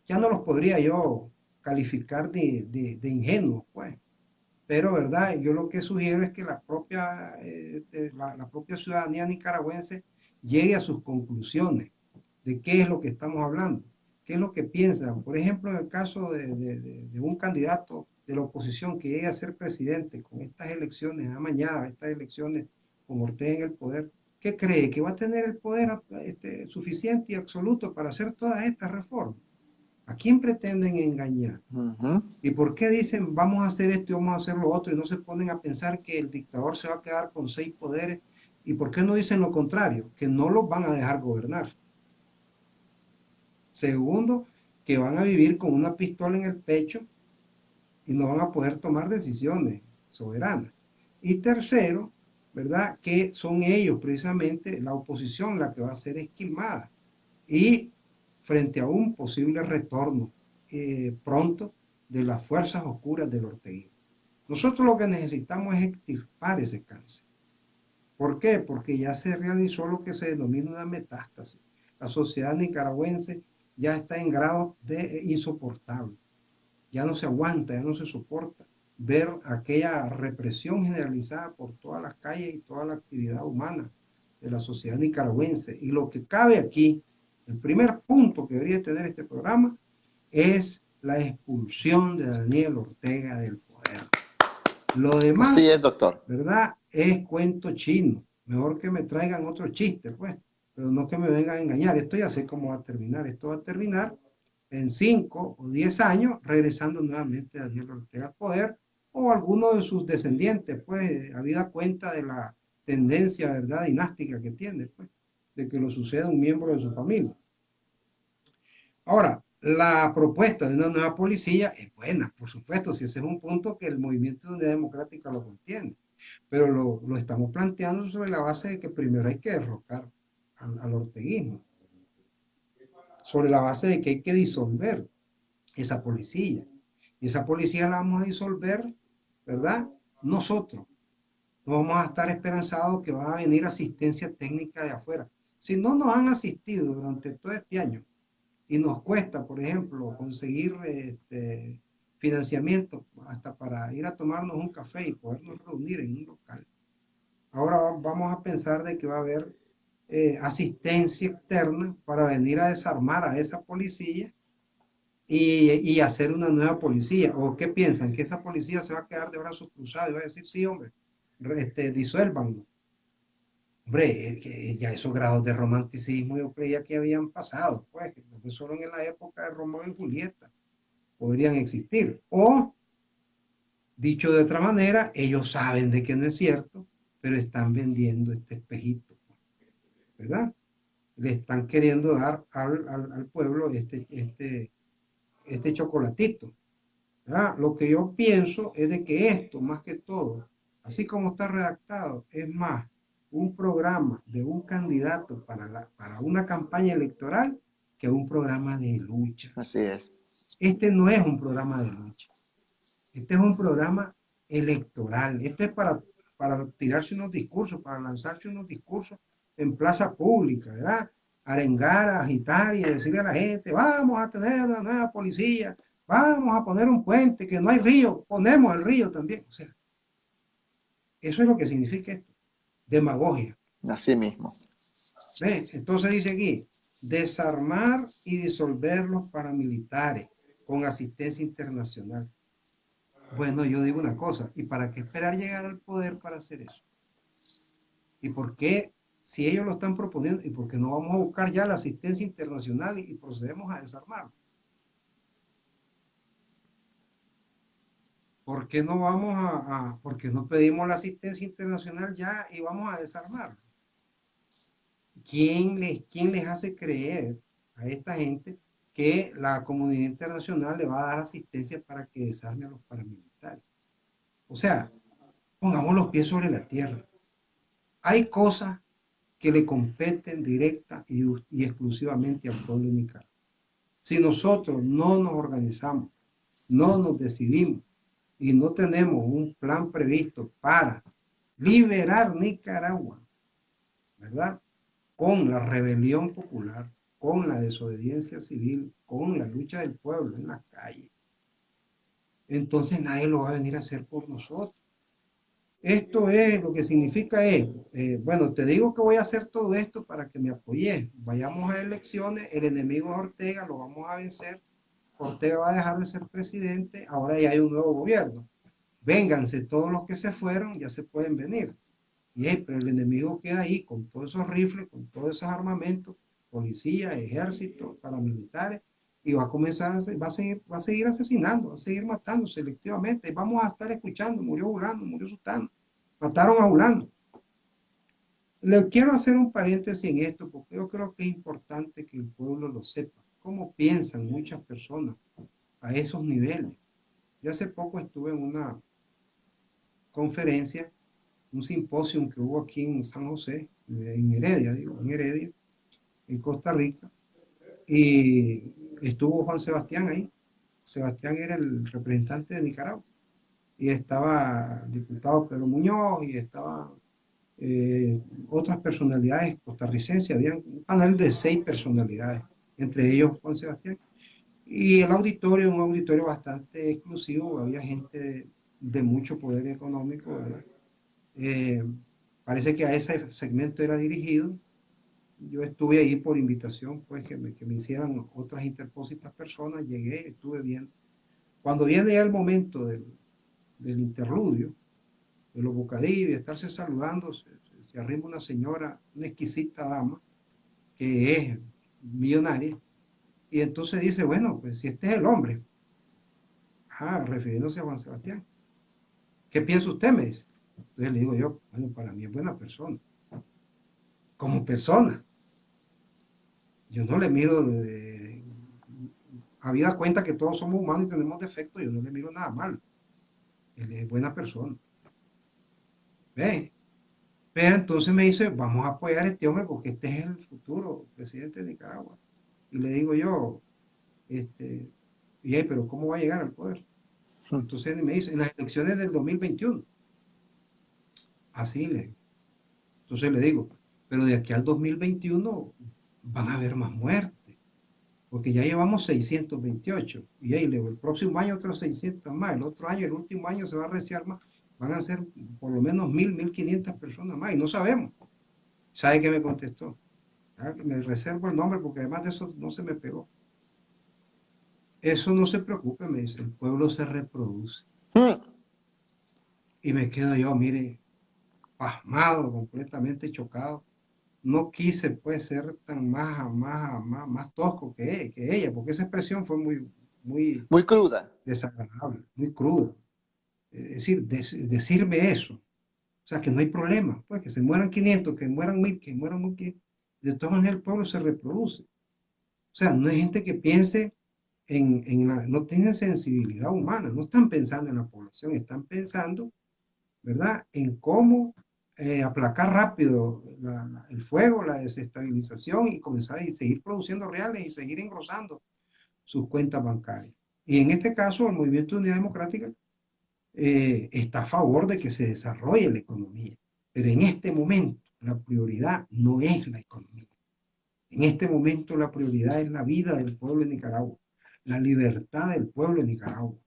ya no los podría yo calificar de ingenuos, pues. Pero, ¿verdad? Yo lo que sugiero es que la propia ciudadanía nicaragüense llegue a sus conclusiones de qué es lo que estamos hablando, qué es lo que piensan. Por ejemplo, en el caso de un candidato de la oposición que llegue a ser presidente con estas elecciones amañadas, estas elecciones con Ortega en el poder, ¿qué cree? ¿Que va a tener el poder suficiente y absoluto para hacer todas estas reformas? ¿A quién pretenden engañar? ¿Y por qué dicen vamos a hacer esto y vamos a hacer lo otro y no se ponen a pensar que el dictador se va a quedar con 6 poderes? ¿Y por qué no dicen lo contrario? Que no los van a dejar gobernar. Segundo, que van a vivir con una pistola en el pecho y no van a poder tomar decisiones soberanas. Y tercero, ¿verdad? Que son ellos precisamente, la oposición, la que va a ser esquilmada. Y frente a un posible retorno pronto de las fuerzas oscuras del orteguismo. Nosotros lo que necesitamos es extirpar ese cáncer. ¿Por qué? Porque ya se realizó lo que se denomina una metástasis. La sociedad nicaragüense ya está en grado de insoportable. Ya no se aguanta, ya no se soporta ver aquella represión generalizada por todas las calles y toda la actividad humana de la sociedad nicaragüense. Y lo que cabe aquí, el primer punto que debería tener este programa, es la expulsión de Daniel Ortega del poder. Lo Así demás, es, doctor. ¿verdad? Es cuento chino. Mejor que me traigan otro chiste, pues, pero no que me vengan a engañar. Esto ya sé cómo va a terminar. Esto va a terminar en 5 o 10 años, regresando nuevamente a Daniel Ortega al poder, o alguno de sus descendientes, pues, habida cuenta de la tendencia, ¿verdad?, dinástica que tiene, pues, de que lo suceda un miembro de su familia. Ahora, la propuesta de una nueva policía es buena, por supuesto, si ese es un punto que el Movimiento de Unidad Democrática lo contiene, pero lo estamos planteando sobre la base de que primero hay que derrocar al orteguismo, sobre la base de que hay que disolver esa policía. Y esa policía la vamos a disolver, ¿verdad? Nosotros. No vamos a estar esperanzados que va a venir asistencia técnica de afuera. Si no nos han asistido durante todo este año y nos cuesta, por ejemplo, conseguir financiamiento hasta para ir a tomarnos un café y podernos reunir en un local. Ahora vamos a pensar de que va a haber asistencia externa para venir a desarmar a esa policía y hacer una nueva policía. ¿O qué piensan? ¿Que esa policía se va a quedar de brazos cruzados y va a decir, sí, hombre, disuélvanlo? Hombre, ya esos grados de romanticismo yo creía que habían pasado, pues, que solo en la época de Romeo y Julieta podrían existir. O, dicho de otra manera, ellos saben de que no es cierto, pero están vendiendo este espejito. ¿verdad? Le están queriendo dar al pueblo este chocolatito, ¿verdad? Lo que yo pienso es de que esto, más que todo, así como está redactado, es más un programa de un candidato para una campaña electoral que un programa de lucha. Así es. Este no es un programa de lucha. Este es un programa electoral. Este es para tirarse unos discursos, para lanzarse unos discursos en plaza pública, ¿verdad? Arengar, agitar y decirle a la gente, vamos a tener una nueva policía, vamos a poner un puente, que no hay río, ponemos el río también. O sea, eso es lo que significa esto, demagogia. Así mismo. ¿Ves? Entonces dice aquí, desarmar y disolver los paramilitares con asistencia internacional. Bueno, yo digo una cosa, ¿y para qué esperar llegar al poder para hacer eso? ¿Y por qué, si ellos lo están proponiendo, y por qué no vamos a buscar ya la asistencia internacional y procedemos a desarmar? ¿Por qué no vamos por qué no pedimos la asistencia internacional ya y vamos a desarmar? ¿Quién les hace creer a esta gente que la comunidad internacional le va a dar asistencia para que desarme a los paramilitares? O sea, pongamos los pies sobre la tierra. Hay cosas que le competen directa y exclusivamente al pueblo de Nicaragua. Si nosotros no nos organizamos, no nos decidimos y no tenemos un plan previsto para liberar Nicaragua, ¿verdad? Con la rebelión popular, con la desobediencia civil, con la lucha del pueblo en las calles, entonces nadie lo va a venir a hacer por nosotros. Esto es, lo que significa es, bueno, te digo que voy a hacer todo esto para que me apoyes. Vayamos a elecciones, el enemigo es Ortega, lo vamos a vencer. Ortega va a dejar de ser presidente, ahora ya hay un nuevo gobierno. Vénganse todos los que se fueron, ya se pueden venir. Pero el enemigo queda ahí con todos esos rifles, con todos esos armamentos, policía, ejército, paramilitares, y va a comenzar, va a seguir asesinando, va a seguir matando selectivamente. Vamos a estar escuchando, murió Julano, murió Sutano, mataron a Julano. Le quiero hacer un paréntesis en esto porque yo creo que es importante que el pueblo lo sepa. Cómo piensan muchas personas a esos niveles. Yo hace poco estuve en una conferencia, un simposio que hubo aquí en San José, en Heredia, en Costa Rica, y estuvo Juan Sebastián ahí. Sebastián era el representante de Nicaragua, y estaba el diputado Pedro Muñoz, y estaba otras personalidades costarricenses. Había un panel de 6 personalidades, entre ellos Juan Sebastián. Y el auditorio, un auditorio bastante exclusivo, había gente de mucho poder económico, ¿verdad? Eh, Parece que a ese segmento era dirigido. Yo estuve ahí por invitación, pues que me hicieran otras interpósitas personas, llegué, estuve viendo. Cuando viene ya el momento del interludio, de los bocadillos y estarse saludando, se arrima una señora, una exquisita dama, que es millonaria, y entonces dice, bueno, pues si este es el hombre, refiriéndose a Juan Sebastián, ¿qué piensa usted? Me dice. Entonces le digo yo, bueno, para mí es buena persona, como persona. Yo no le miro, habida cuenta que todos somos humanos y tenemos defectos, yo no le miro nada mal. Él es buena persona. ¿Ve? Pero entonces me dice, vamos a apoyar a este hombre porque este es el futuro presidente de Nicaragua. Y le digo yo, pero ¿cómo va a llegar al poder? Entonces me dice, en las elecciones del 2021. Así le. Entonces le digo, pero de aquí al 2021 van a haber más muertes, porque ya llevamos 628. Y ahí luego el próximo año otros 600 más, el otro año, el último año se va a reciar más, van a ser por lo menos 1500 personas más, y no sabemos. ¿Sabe qué me contestó? Me reservo el nombre porque además de eso no se me pegó. Eso no se preocupe, me dice, el pueblo se reproduce. Y me quedo yo, mire, pasmado, completamente chocado. No quise, pues, ser tan más tosco que ella, porque esa expresión fue muy Muy cruda. desagradable, muy cruda. Es decir, decirme eso. O sea, que no hay problema, pues, que se mueran 500, que mueran 1000, que mueran 1000. de todas maneras el pueblo se reproduce. O sea, no hay gente que piense no tienen sensibilidad humana, no están pensando en la población, están pensando, ¿verdad?, en cómo aplacar rápido el fuego, la desestabilización y comenzar a seguir produciendo reales y seguir engrosando sus cuentas bancarias. Y en este caso, el Movimiento de Unidad Democrática está a favor de que se desarrolle la economía, pero en este momento la prioridad no es la economía. En este momento la prioridad es la vida del pueblo de Nicaragua, la libertad del pueblo de Nicaragua,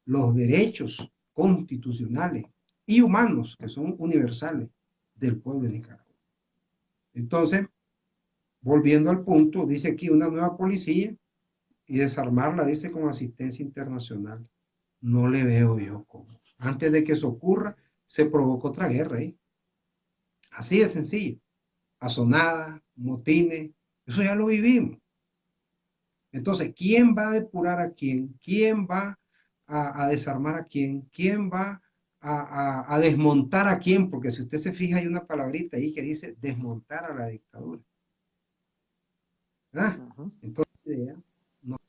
los derechos constitucionales y humanos que son universales del pueblo de Nicaragua. Entonces, volviendo al punto, dice aquí una nueva policía y desarmarla, dice, con asistencia internacional. No le veo yo cómo. Antes de que eso ocurra, se provoca otra guerra ahí. Así de sencillo. Azonadas, motines, eso ya lo vivimos. Entonces, ¿quién va a depurar a quién? ¿Quién va a desarmar a quién? ¿Quién va a desmontar a quién? Porque si usted se fija, hay una palabrita ahí que dice desmontar a la dictadura. ¿Verdad? Entonces, nos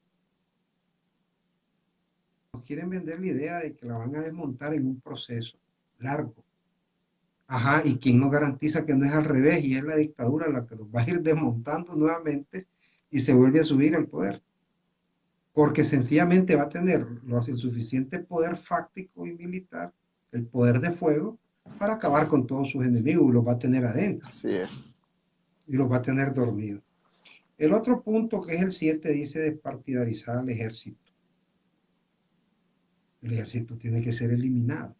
quieren vender la idea de que la van a desmontar en un proceso largo. Ajá, y quién nos garantiza que no es al revés y es la dictadura la que los va a ir desmontando nuevamente y se vuelve a subir al poder. Porque sencillamente va a tener el suficiente poder fáctico y militar, el poder de fuego, para acabar con todos sus enemigos y los va a tener adentro. Así es. Y los va a tener dormidos. El otro punto, que es el 7, dice despartidarizar al ejército. El ejército tiene que ser eliminado.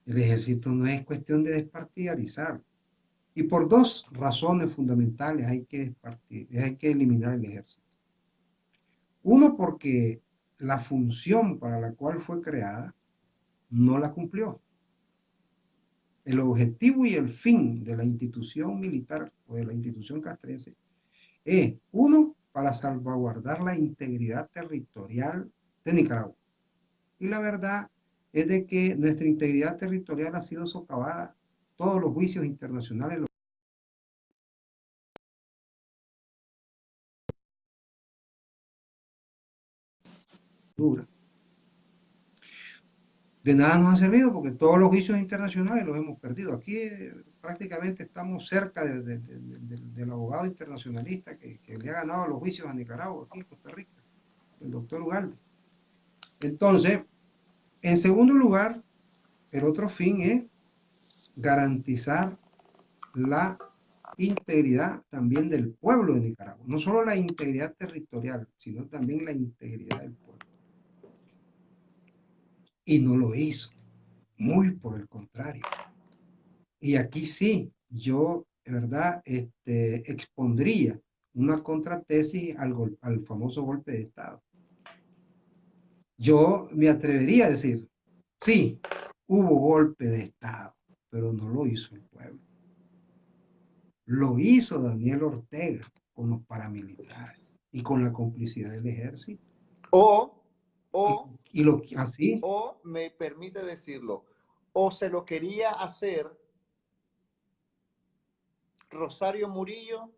El ejército no es cuestión de despartidarizar. Y por dos razones fundamentales hay que eliminar el ejército. Uno, porque la función para la cual fue creada no la cumplió. El objetivo y el fin de la institución militar o de la institución castrense es, uno, para salvaguardar la integridad territorial de Nicaragua. Y la verdad es de que nuestra integridad territorial ha sido socavada. Todos los juicios internacionales lo dura. De nada nos ha servido porque todos los juicios internacionales los hemos perdido. Aquí prácticamente estamos cerca del abogado internacionalista que le ha ganado los juicios a Nicaragua, aquí en Costa Rica, el doctor Ugalde. Entonces, en segundo lugar, el otro fin es garantizar la integridad también del pueblo de Nicaragua. No solo la integridad territorial, sino también la integridad del pueblo. Y no lo hizo. Muy por el contrario. Y aquí sí, yo, de verdad, expondría una contratesis al famoso golpe de Estado. Yo me atrevería a decir, sí, hubo golpe de Estado, pero no lo hizo el pueblo. Lo hizo Daniel Ortega con los paramilitares y con la complicidad del ejército. O Así. O me permite decirlo, o se lo quería hacer Rosario Murillo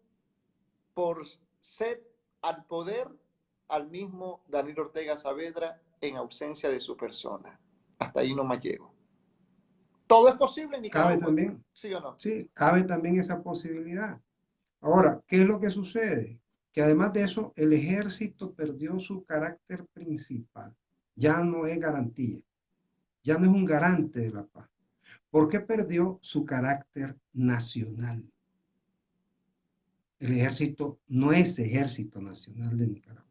por sed al poder al mismo Daniel Ortega Saavedra en ausencia de su persona. Hasta ahí no me llego. Todo es posible en Nicaragua. Cabe también. ¿Sí o no? Sí, cabe también esa posibilidad. Ahora, ¿qué es lo que sucede? Que además de eso, el ejército perdió su carácter principal. Ya no es garantía. Ya no es un garante de la paz. ¿Por qué perdió su carácter nacional? El ejército no es ejército nacional de Nicaragua.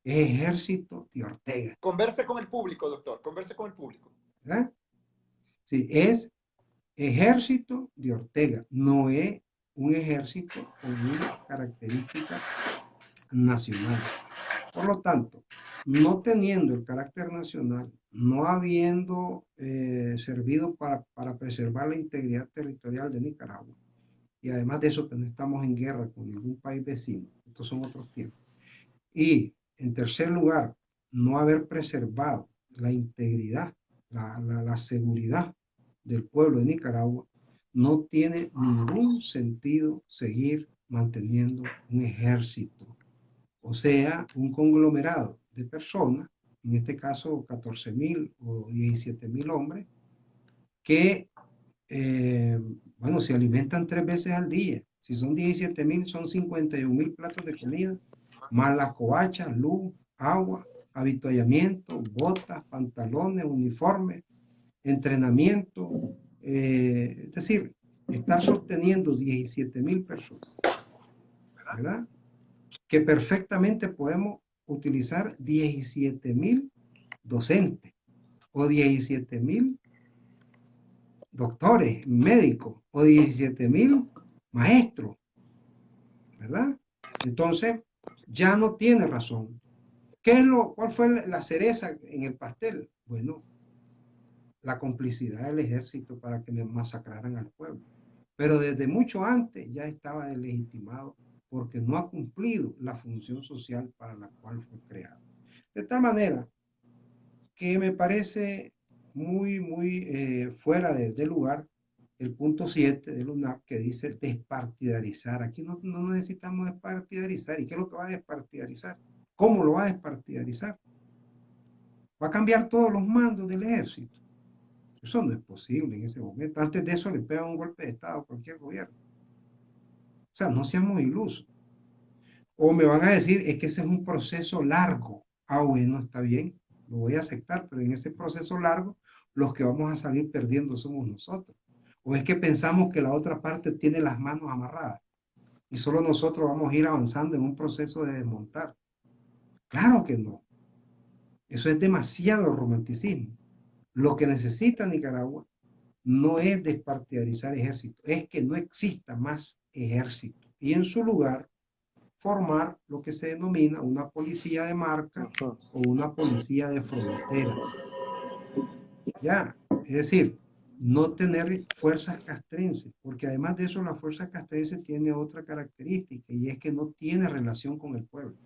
Es ejército de Ortega. Converse con el público, doctor. Converse con el público. ¿Verdad? Sí, es ejército de Ortega. No es un ejército con una característica nacional. Por lo tanto, no teniendo el carácter nacional, no habiendo servido para preservar la integridad territorial de Nicaragua, y además de eso que no estamos en guerra con ningún país vecino, estos son otros tiempos. Y en tercer lugar, no haber preservado la integridad, la seguridad del pueblo de Nicaragua, no tiene ningún sentido seguir manteniendo un ejército, o sea, un conglomerado de personas, en este caso 14.000 o 17.000 hombres, que, bueno, se alimentan 3 veces al día. Si son 17.000, son 51.000 platos de comida, más las covachas, luz, agua, avituallamiento, botas, pantalones, uniformes, entrenamiento, es decir, estar sosteniendo 17.000 personas, ¿verdad? Que perfectamente podemos utilizar 17.000 docentes o 17.000 doctores, médicos o 17.000 maestros, ¿verdad? Entonces, ya no tiene razón. ¿Cuál fue la cereza en el pastel? Bueno, la complicidad del ejército para que me masacraran al pueblo. Pero desde mucho antes ya estaba deslegitimado porque no ha cumplido la función social para la cual fue creado. De tal manera que me parece muy fuera de lugar el punto 7 del UNAP que dice despartidarizar. Aquí no necesitamos despartidarizar. ¿Y qué es lo que va a despartidarizar? ¿Cómo lo va a despartidarizar? ¿Va a cambiar todos los mandos del ejército? Eso no es posible en ese momento. Antes de eso le pegan un golpe de Estado a cualquier gobierno. O sea, no seamos ilusos. O me van a decir, es que ese es un proceso largo. Ah, bueno, está bien, lo voy a aceptar, pero en ese proceso largo, los que vamos a salir perdiendo somos nosotros. O es que pensamos que la otra parte tiene las manos amarradas y solo nosotros vamos a ir avanzando en un proceso de desmontar. Claro que no. Eso es demasiado romanticismo. Lo que necesita Nicaragua no es despartidarizar ejército, es que no exista más ejército. Y en su lugar, formar lo que se denomina una policía de marca o una policía de fronteras. Ya, es decir, no tener fuerzas castrenses, porque además de eso la fuerza castrense tiene otra característica y es que no tiene relación con el pueblo.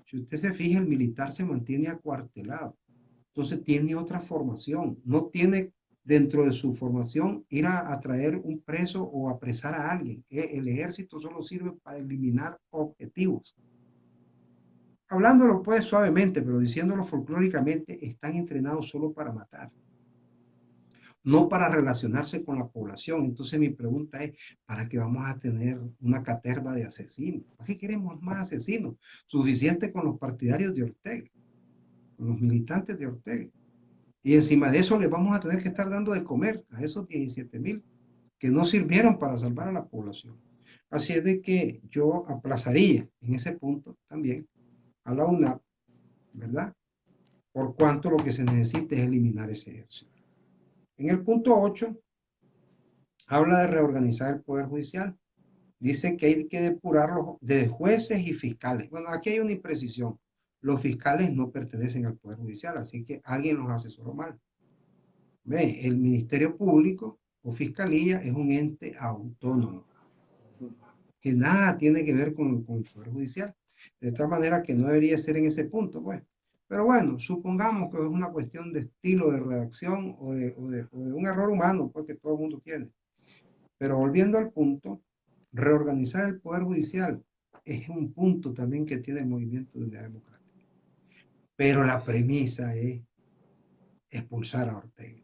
Si usted se fija, el militar se mantiene acuartelado, entonces tiene otra formación, no tiene dentro de su formación ir a traer un preso o apresar a alguien. El ejército solo sirve para eliminar objetivos. Hablándolo pues suavemente, pero diciéndolo folclóricamente, están entrenados solo para matar, no para relacionarse con la población. Entonces mi pregunta es, ¿para qué vamos a tener una caterva de asesinos? ¿Para qué queremos más asesinos? Suficiente con los partidarios de Ortega, con los militantes de Ortega. Y encima de eso les vamos a tener que estar dando de comer a esos 17.000 que no sirvieron para salvar a la población. Así es de que yo aplazaría en ese punto también a la UNAP, ¿verdad? Por cuanto lo que se necesita es eliminar ese ejército. En el punto 8 habla de reorganizar el Poder Judicial. Dice que hay que depurarlo de jueces y fiscales. Bueno, aquí hay una imprecisión. Los fiscales no pertenecen al Poder Judicial, así que alguien los asesoró mal. Ve, el Ministerio Público o Fiscalía es un ente autónomo que nada tiene que ver con el Poder Judicial. De tal manera que no debería ser en ese punto, pues. Pero bueno, supongamos que es una cuestión de estilo de redacción o de un error humano, pues que todo el mundo tiene. Pero volviendo al punto, reorganizar el Poder Judicial es un punto también que tiene el movimiento de Unidad Democrática. Pero la premisa es expulsar a Ortega.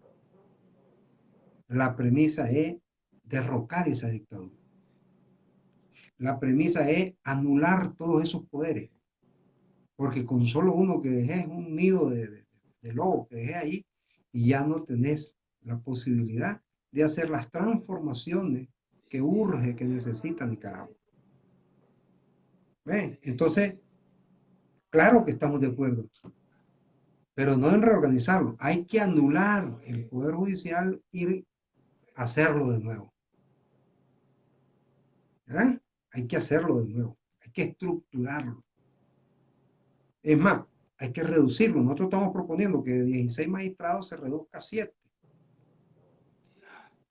La premisa es derrocar esa dictadura. La premisa es anular todos esos poderes. Porque con solo uno que dejé es un nido de lobo que dejé ahí y ya no tenés la posibilidad de hacer las transformaciones que urge, que necesita Nicaragua. ¿Ven? Entonces, claro que estamos de acuerdo, pero no en reorganizarlo. Hay que anular el Poder Judicial y hacerlo de nuevo. ¿Verdad? Hay que hacerlo de nuevo. Hay que estructurarlo. Es más, hay que reducirlo. Nosotros estamos proponiendo que de 16 magistrados se reduzca a 7.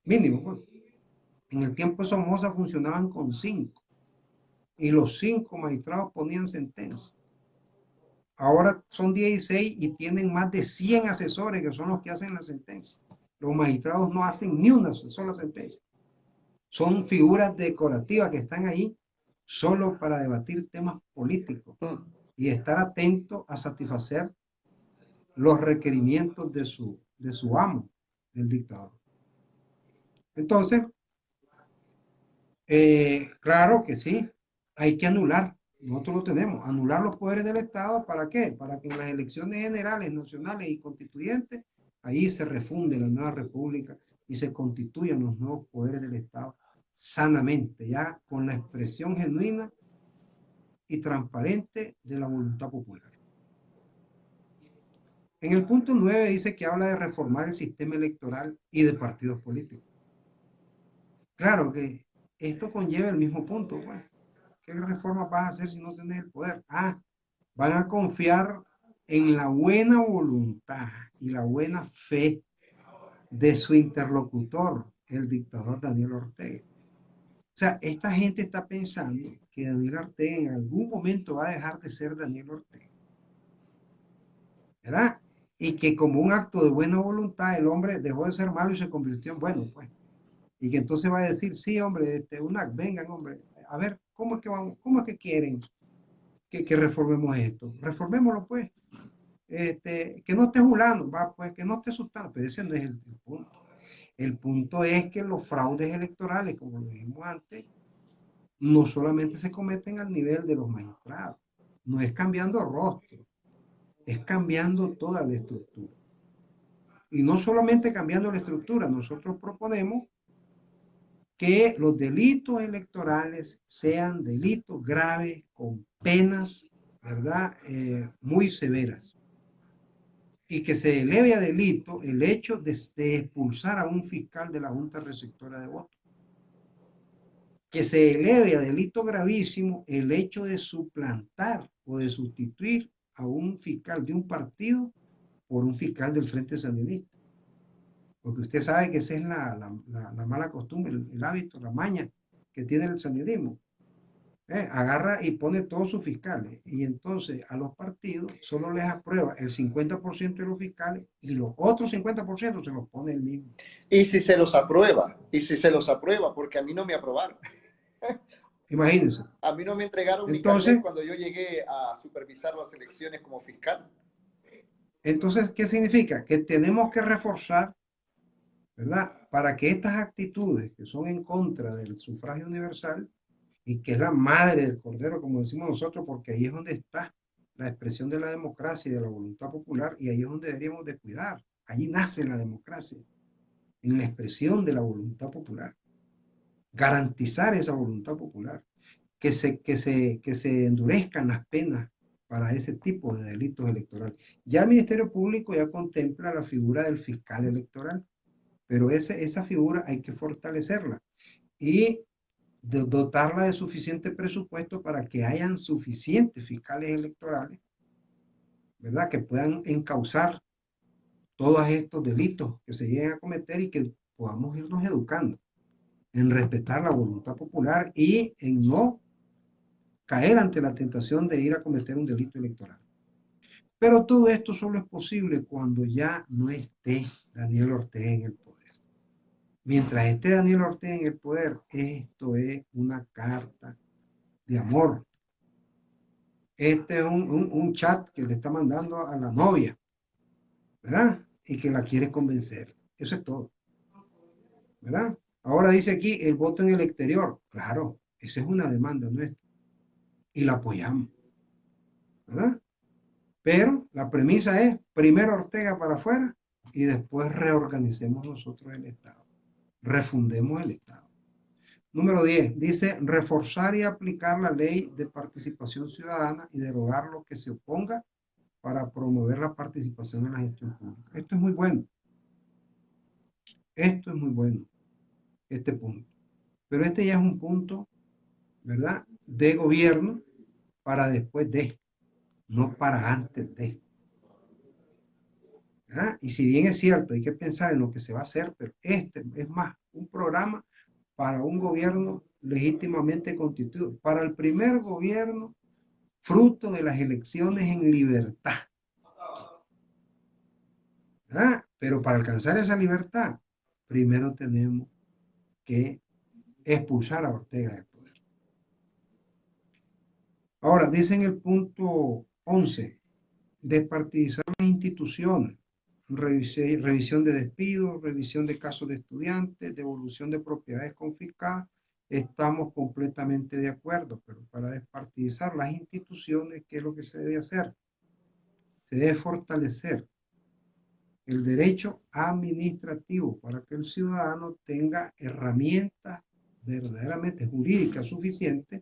Mínimo, pues. En el tiempo de Somoza funcionaban con 5. Y los 5 magistrados ponían sentencia. Ahora son 16 y tienen más de 100 asesores que son los que hacen la sentencia. Los magistrados no hacen ni una sola sentencia. Son figuras decorativas que están ahí solo para debatir temas políticos y estar atento a satisfacer los requerimientos de su amo, del dictador. Entonces, claro que sí, hay que anular, nosotros lo tenemos, anular los poderes del Estado. ¿Para qué? Para que en las elecciones generales, nacionales y constituyentes, ahí se refunde la nueva república y se constituyan los nuevos poderes del Estado sanamente, ya con la expresión genuina y transparente de la voluntad popular. En el punto 9 dice que habla de reformar el sistema electoral y de partidos políticos. Claro que esto conlleva el mismo punto, pues. ¿Qué reformas vas a hacer si no tienes el poder? Van a confiar en la buena voluntad y la buena fe de su interlocutor, el dictador Daniel Ortega. O sea, esta gente está pensando que Daniel Ortega en algún momento va a dejar de ser Daniel Ortega, ¿verdad? Y que como un acto de buena voluntad el hombre dejó de ser malo y se convirtió en bueno, pues. Y que entonces va a decir, sí, hombre, vengan, hombre, a ver, ¿cómo es que vamos, cómo es que quieren que reformemos esto? Reformémoslo, pues. Que no esté Julano, va, pues, que no esté Sultano, pero ese no es el punto. El punto es que los fraudes electorales, como lo dijimos antes, no solamente se cometen al nivel de los magistrados, no es cambiando rostro, es cambiando toda la estructura. Y no solamente cambiando la estructura, nosotros proponemos que los delitos electorales sean delitos graves con penas, ¿verdad? Muy severas. Y que se eleve a delito el hecho de expulsar a un fiscal de la Junta Receptora de Votos. Que se eleve a delito gravísimo el hecho de suplantar o de sustituir a un fiscal de un partido por un fiscal del Frente Sandinista. Porque usted sabe que esa es la mala costumbre, el hábito, la maña que tiene el sandinismo. Agarra y pone todos sus fiscales y entonces a los partidos solo les aprueba el 50% de los fiscales y los otros 50% se los pone él mismo. Y si se los aprueba, porque a mí no me aprobaron. Imagínense. A mí no me entregaron entonces, mi carnet cuando yo llegué a supervisar las elecciones como fiscal. Entonces, ¿qué significa? Que tenemos que reforzar, ¿verdad? Para que estas actitudes que son en contra del sufragio universal y que es la madre del cordero, como decimos nosotros, porque ahí es donde está la expresión de la democracia y de la voluntad popular, y ahí es donde deberíamos de cuidar. Ahí nace la democracia, en la expresión de la voluntad popular. Garantizar esa voluntad popular, que se endurezcan las penas para ese tipo de delitos electorales. Ya el Ministerio Público ya contempla la figura del fiscal electoral, pero esa figura hay que fortalecerla y dotarla de suficiente presupuesto para que hayan suficientes fiscales electorales, ¿verdad? Que puedan encauzar todos estos delitos que se lleguen a cometer y que podamos irnos educando en respetar la voluntad popular y en no caer ante la tentación de ir a cometer un delito electoral. Pero todo esto solo es posible cuando ya no esté Daniel Ortega en el poder. Mientras esté Daniel Ortega en el poder, esto es una carta de amor. Este es un chat que le está mandando a la novia, ¿verdad? Y que la quiere convencer. Eso es todo, ¿verdad? Ahora dice aquí el voto en el exterior. Claro, esa es una demanda nuestra. Y la apoyamos, ¿verdad? Pero la premisa es primero Ortega para afuera y después reorganicemos nosotros el Estado. Refundemos el Estado. Número 10. Dice reforzar y aplicar la ley de participación ciudadana y derogar lo que se oponga para promover la participación en la gestión pública. Esto es muy bueno. Esto es muy bueno, este punto. Pero este ya es un punto, ¿verdad? De gobierno para después de, no para antes de. ¿Verdad? Y si bien es cierto, hay que pensar en lo que se va a hacer, pero este es más un programa para un gobierno legítimamente constituido, para el primer gobierno fruto de las elecciones en libertad. ¿Verdad? Pero para alcanzar esa libertad, primero tenemos que expulsar a Ortega del poder. Ahora, dice en el punto 11, despartidizar las instituciones, revisión de despidos, revisión de casos de estudiantes, devolución de propiedades confiscadas. Estamos completamente de acuerdo, pero para despartidizar las instituciones, ¿qué es lo que se debe hacer? Se debe fortalecer el derecho administrativo para que el ciudadano tenga herramientas verdaderamente jurídicas suficientes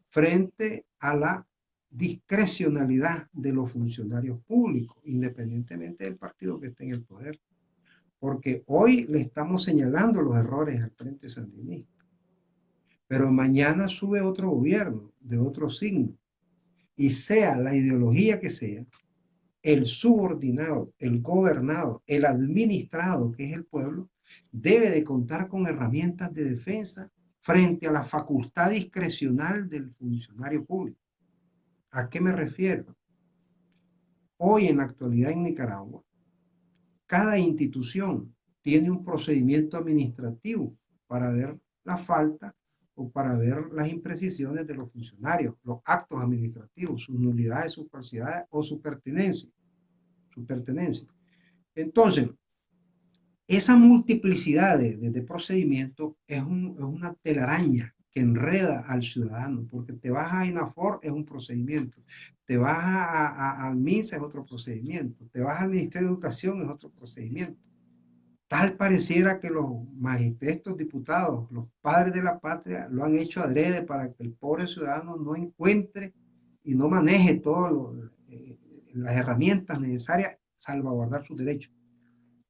frente a la discrecionalidad de los funcionarios públicos, independientemente del partido que esté en el poder. Porque hoy le estamos señalando los errores al Frente Sandinista, pero mañana sube otro gobierno de otro signo, y sea la ideología que sea, el subordinado, el gobernado, el administrado, que es el pueblo, debe de contar con herramientas de defensa frente a la facultad discrecional del funcionario público. ¿A qué me refiero? Hoy en la actualidad en Nicaragua, cada institución tiene un procedimiento administrativo para ver la falta o para ver las imprecisiones de los funcionarios, los actos administrativos, sus nulidades, sus falsidades o su pertenencia. Entonces, esa multiplicidad de procedimientos es una telaraña que enreda al ciudadano, porque te vas a INAFOR, es un procedimiento, te vas al MINSA, es otro procedimiento, te vas al Ministerio de Educación, es otro procedimiento. Tal pareciera que los magistrados, diputados, los padres de la patria lo han hecho adrede para que el pobre ciudadano no encuentre y no maneje todas las herramientas necesarias salvaguardar sus derechos.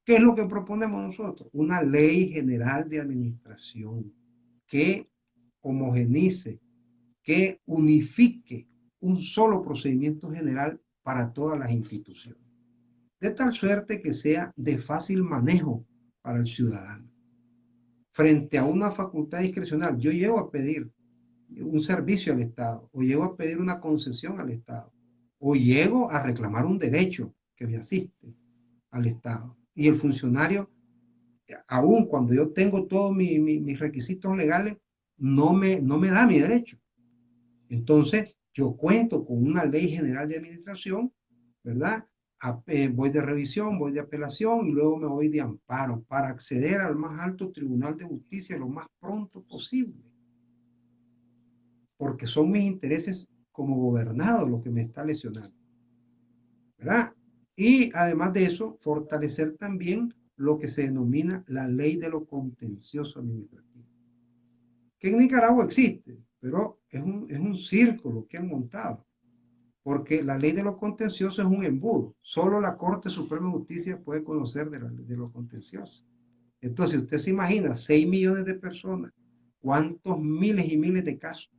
¿Qué es lo que proponemos nosotros? Una ley general de administración que homogenice, que unifique un solo procedimiento general para todas las instituciones, de tal suerte que sea de fácil manejo para el ciudadano. Frente a una facultad discrecional, yo llego a pedir un servicio al Estado, o llego a pedir una concesión al Estado, o llego a reclamar un derecho que me asiste al Estado. Y el funcionario, aun cuando yo tengo todos mis requisitos legales, no me da mi derecho. Entonces, yo cuento con una ley general de administración, ¿verdad? Voy de revisión, voy de apelación y luego me voy de amparo para acceder al más alto tribunal de justicia lo más pronto posible. Porque son mis intereses como gobernado lo que me está lesionando, ¿verdad? Y además de eso, fortalecer también lo que se denomina la ley de lo contencioso administrativo, que en Nicaragua existe, pero es un círculo que han montado, porque la ley de lo contencioso es un embudo. Solo la Corte Suprema de Justicia puede conocer de lo contencioso. Entonces, usted se imagina, 6 millones de personas, cuántos miles y miles de casos,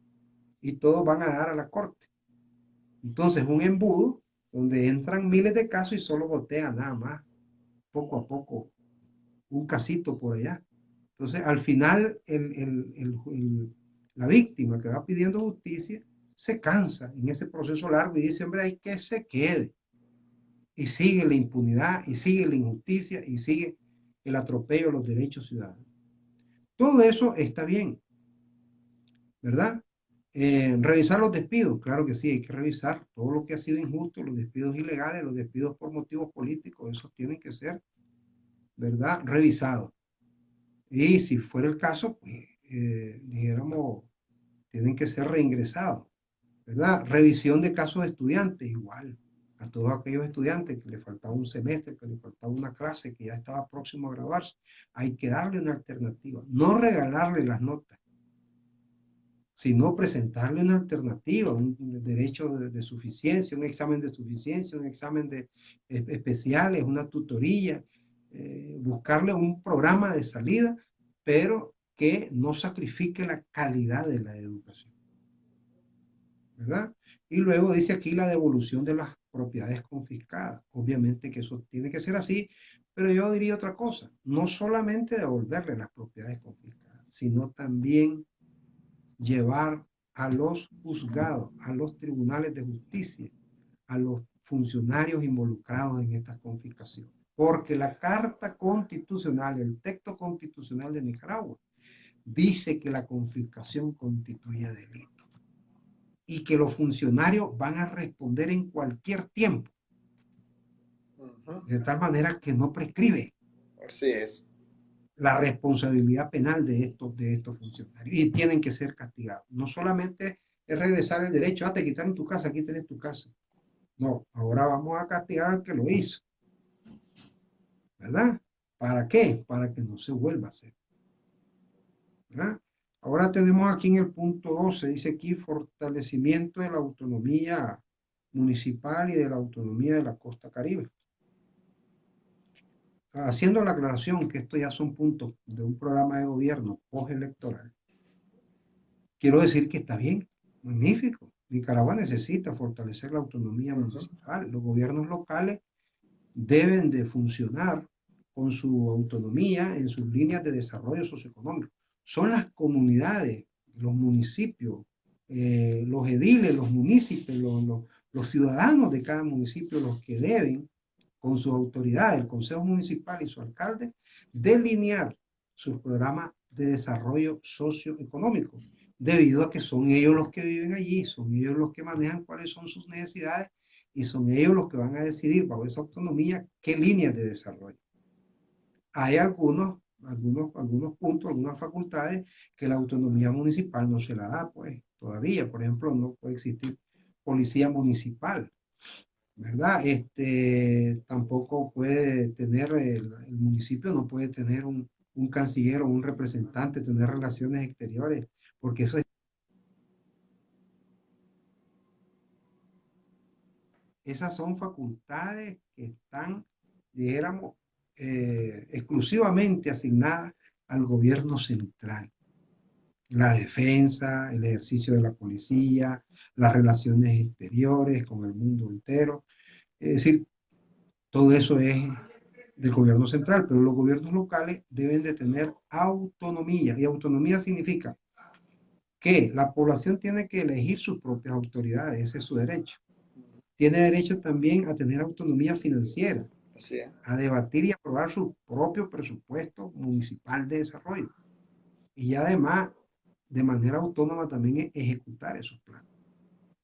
y todos van a dar a la Corte. Entonces, un embudo donde entran miles de casos y solo gotea nada más, poco a poco, un casito por allá. Entonces, al final, la víctima que va pidiendo justicia se cansa en ese proceso largo y dice, hombre, hay que se quede. Y sigue la impunidad, y sigue la injusticia, y sigue el atropello a los derechos ciudadanos. Todo eso está bien, ¿verdad? Revisar los despidos, claro que sí, hay que revisar todo lo que ha sido injusto, los despidos ilegales, los despidos por motivos políticos, esos tienen que ser, ¿verdad? Revisados. Y si fuera el caso, pues, dijéramos, tienen que ser reingresados, ¿verdad? Revisión de casos de estudiantes, igual, a todos aquellos estudiantes que le faltaba un semestre, que le faltaba una clase, que ya estaba próximo a graduarse, hay que darle una alternativa, no regalarle las notas, sino presentarle una alternativa, un derecho de suficiencia, un examen de suficiencia, un examen de especiales, una tutoría, buscarle un programa de salida, pero que no sacrifique la calidad de la educación, ¿verdad? Y luego dice aquí la devolución de las propiedades confiscadas. Obviamente que eso tiene que ser así, pero yo diría otra cosa, no solamente devolverle las propiedades confiscadas, sino también llevar a los juzgados, a los tribunales de justicia, a los funcionarios involucrados en estas confiscaciones. Porque la Carta Constitucional, el texto constitucional de Nicaragua, dice que la confiscación constituye delito. y que los funcionarios van a responder en cualquier tiempo, de tal manera que no prescribe Así es. la responsabilidad penal de estos funcionarios y tienen que ser castigados. No solamente es regresar el derecho, te quitaron tu casa, aquí tenés tu casa. No, ahora vamos a castigar al que lo hizo, ¿verdad? ¿Para qué? Para que no se vuelva a hacer, ¿verdad? Ahora tenemos aquí en el punto 12, dice aquí fortalecimiento de la autonomía municipal y de la autonomía de la costa Caribe. Haciendo la aclaración que esto ya son puntos de un programa de gobierno postelectoral, quiero decir que está bien, magnífico. Nicaragua necesita fortalecer la autonomía municipal. Los gobiernos locales deben de funcionar con su autonomía en sus líneas de desarrollo socioeconómico. Son las comunidades, los municipios, los ediles, los municipios, los ciudadanos de cada municipio los que deben, con sus autoridades, el Consejo Municipal y su alcalde, delinear sus programas de desarrollo socioeconómico, debido a que son ellos los que viven allí, son ellos los que manejan cuáles son sus necesidades y son ellos los que van a decidir bajo esa autonomía qué líneas de desarrollo. Hay algunos puntos, algunas facultades que la autonomía municipal no se la da, pues, todavía. Por ejemplo, no puede existir policía municipal, ¿verdad? Tampoco puede tener, el municipio no puede tener un canciller o un representante, tener relaciones exteriores, porque eso es. Esas son facultades que están, dijéramos, exclusivamente asignadas al gobierno central. La defensa, el ejercicio de la policía, las relaciones exteriores con el mundo entero. Es decir, todo eso es del gobierno central, pero los gobiernos locales deben de tener autonomía. Y autonomía significa que la población tiene que elegir sus propias autoridades, ese es su derecho. Tiene derecho también a tener autonomía financiera, Así es. a debatir y aprobar su propio presupuesto municipal de desarrollo. Y además, de manera autónoma también ejecutar esos planes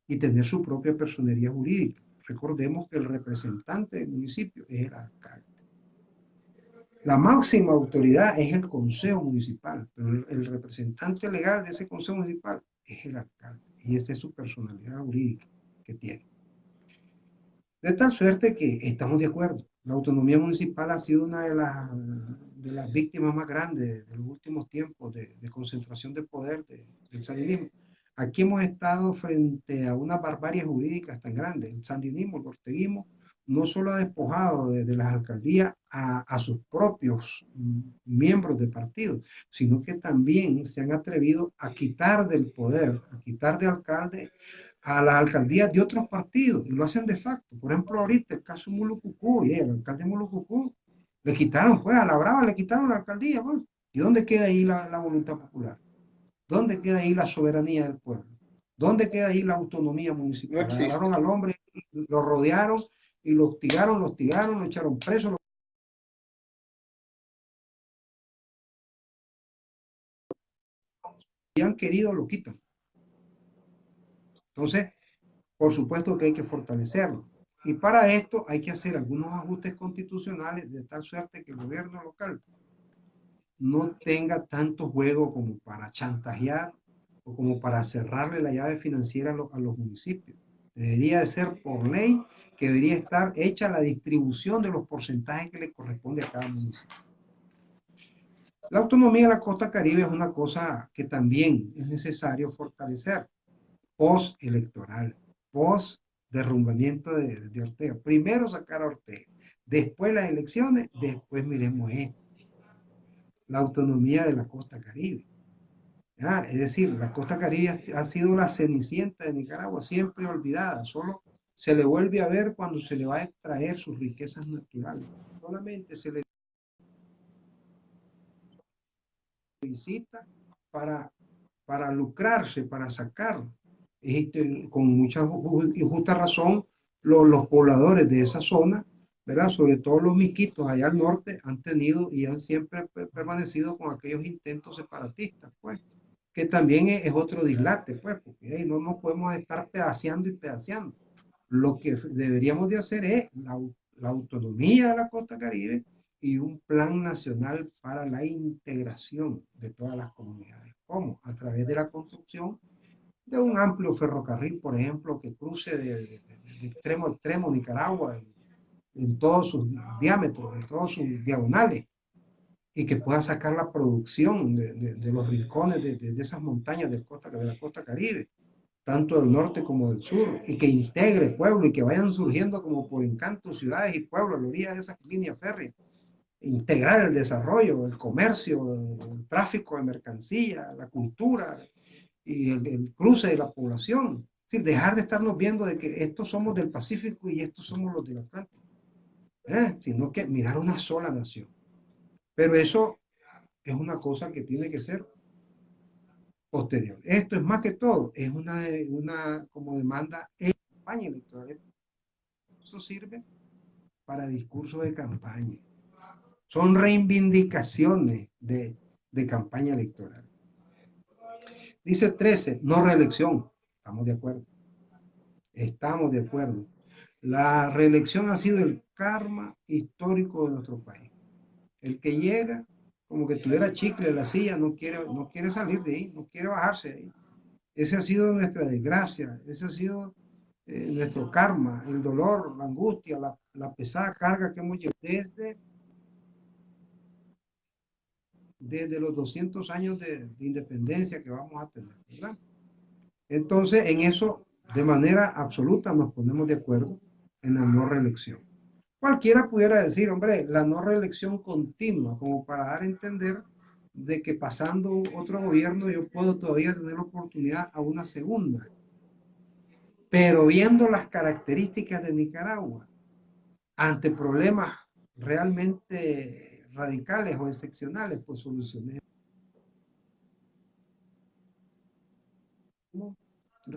y tener su propia personería jurídica. Recordemos que el representante del municipio es el alcalde. La máxima autoridad es el consejo municipal, pero el representante legal de ese consejo municipal es el alcalde y esa es su personalidad jurídica que tiene. De tal suerte que estamos de acuerdo. La autonomía municipal ha sido una de las víctimas más grandes de los últimos tiempos de concentración de poder del sandinismo. Aquí hemos estado frente a una barbarie jurídica tan grande. El sandinismo, el orteguismo, no solo ha despojado de las alcaldías a sus propios miembros de partido, sino que también se han atrevido a quitar del poder, a quitar de alcalde a las alcaldías de otros partidos y lo hacen de facto. Por ejemplo, ahorita el caso Mulucucú, y el alcalde Mulucucú le quitaron, pues a la brava le quitaron la alcaldía, pues. ¿Y dónde queda ahí la voluntad popular? ¿Dónde queda ahí la soberanía del pueblo? ¿Dónde queda ahí la autonomía municipal? No existe. Agarraron al hombre, lo rodearon y lo hostigaron, lo echaron preso. Y han querido, lo quitan. Entonces, por supuesto que hay que fortalecerlo. Y para esto hay que hacer algunos ajustes constitucionales de tal suerte que el gobierno local no tenga tanto juego como para chantajear o como para cerrarle la llave financiera a los municipios. Debería de ser por ley que debería estar hecha la distribución de los porcentajes que le corresponde a cada municipio. La autonomía de la costa Caribe es una cosa que también es necesario fortalecer post-electoral, post-derrumbamiento de Ortega. Primero sacar a Ortega, después las elecciones, después miremos esto. La autonomía de la costa Caribe. ¿Ya? Es decir, la costa Caribe ha sido la cenicienta de Nicaragua, siempre olvidada, solo se le vuelve a ver cuando se le va a extraer sus riquezas naturales. Solamente se le visita para lucrarse, para sacar. Con mucha y justa razón, los pobladores de esa zona, ¿verdad? Sobre todo los miquitos allá al norte, han tenido y han siempre permanecido con aquellos intentos separatistas, pues. que también es otro dislate, pues, porque no podemos estar pedaceando y pedaceando. Lo que deberíamos de hacer es la autonomía de la costa Caribe y un plan nacional para la integración de todas las comunidades. ¿Cómo? A través de la construcción de un amplio ferrocarril, por ejemplo, que cruce de extremo a extremo Nicaragua en todos sus diámetros, en todos sus diagonales, y que pueda sacar la producción de los rincones de esas montañas de la costa Caribe, tanto del norte como del sur, y que integre pueblos y que vayan surgiendo como por encanto ciudades y pueblos a la orilla de esas líneas férreas. Integrar el desarrollo, el comercio, el tráfico de mercancías, la cultura y el cruce de la población. Es decir, dejar de estarnos viendo de que estos somos del Pacífico y estos somos los del Atlántico, sino que mirar una sola nación. Pero eso es una cosa que tiene que ser posterior. Esto es más que todo, es una como demanda en campaña electoral. Esto sirve para discursos de campaña. Son reivindicaciones de campaña electoral. Dice 13, no reelección. Estamos de acuerdo. Estamos de acuerdo. La reelección ha sido el karma histórico de nuestro país. El que llega, como que tuviera chicle en la silla, no quiere salir de ahí, no quiere bajarse de ahí. Ese ha sido nuestra desgracia, ese ha sido nuestro karma, el dolor, la angustia, la pesada carga que hemos llevado desde los 200 años de independencia que vamos a tener, ¿verdad? Entonces, en eso, de manera absoluta, nos ponemos de acuerdo en la no reelección. Cualquiera pudiera decir, hombre, la no reelección continua, como para dar a entender de que pasando otro gobierno yo puedo todavía tener oportunidad a una segunda. Pero viendo las características de Nicaragua, ante problemas realmente radicales o excepcionales, pues soluciones.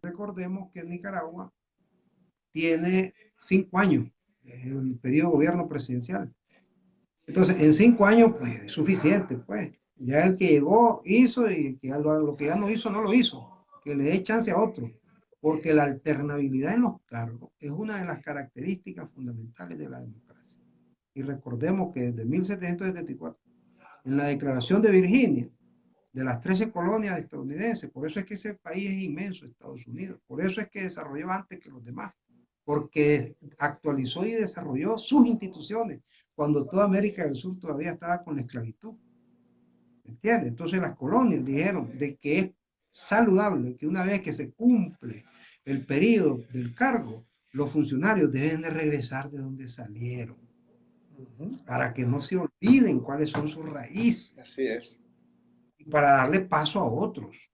Recordemos que Nicaragua tiene 5 años, el periodo de gobierno presidencial. Entonces, en 5 años, pues es suficiente, pues. Ya el que llegó hizo y que lo que ya no hizo, no lo hizo. Que le dé chance a otro. Porque la alternabilidad en los cargos es una de las características fundamentales de la democracia. Y recordemos que desde 1774, en la Declaración de Virginia, de las 13 colonias estadounidenses, por eso es que ese país es inmenso, Estados Unidos, por eso es que desarrolló antes que los demás, porque actualizó y desarrolló sus instituciones cuando toda América del Sur todavía estaba con la esclavitud. ¿Entiendes? Entonces las colonias dijeron de que es saludable que una vez que se cumple el periodo del cargo, los funcionarios deben de regresar de donde salieron, para que no se olviden cuáles son sus raíces. Así es. Para darle paso a otros.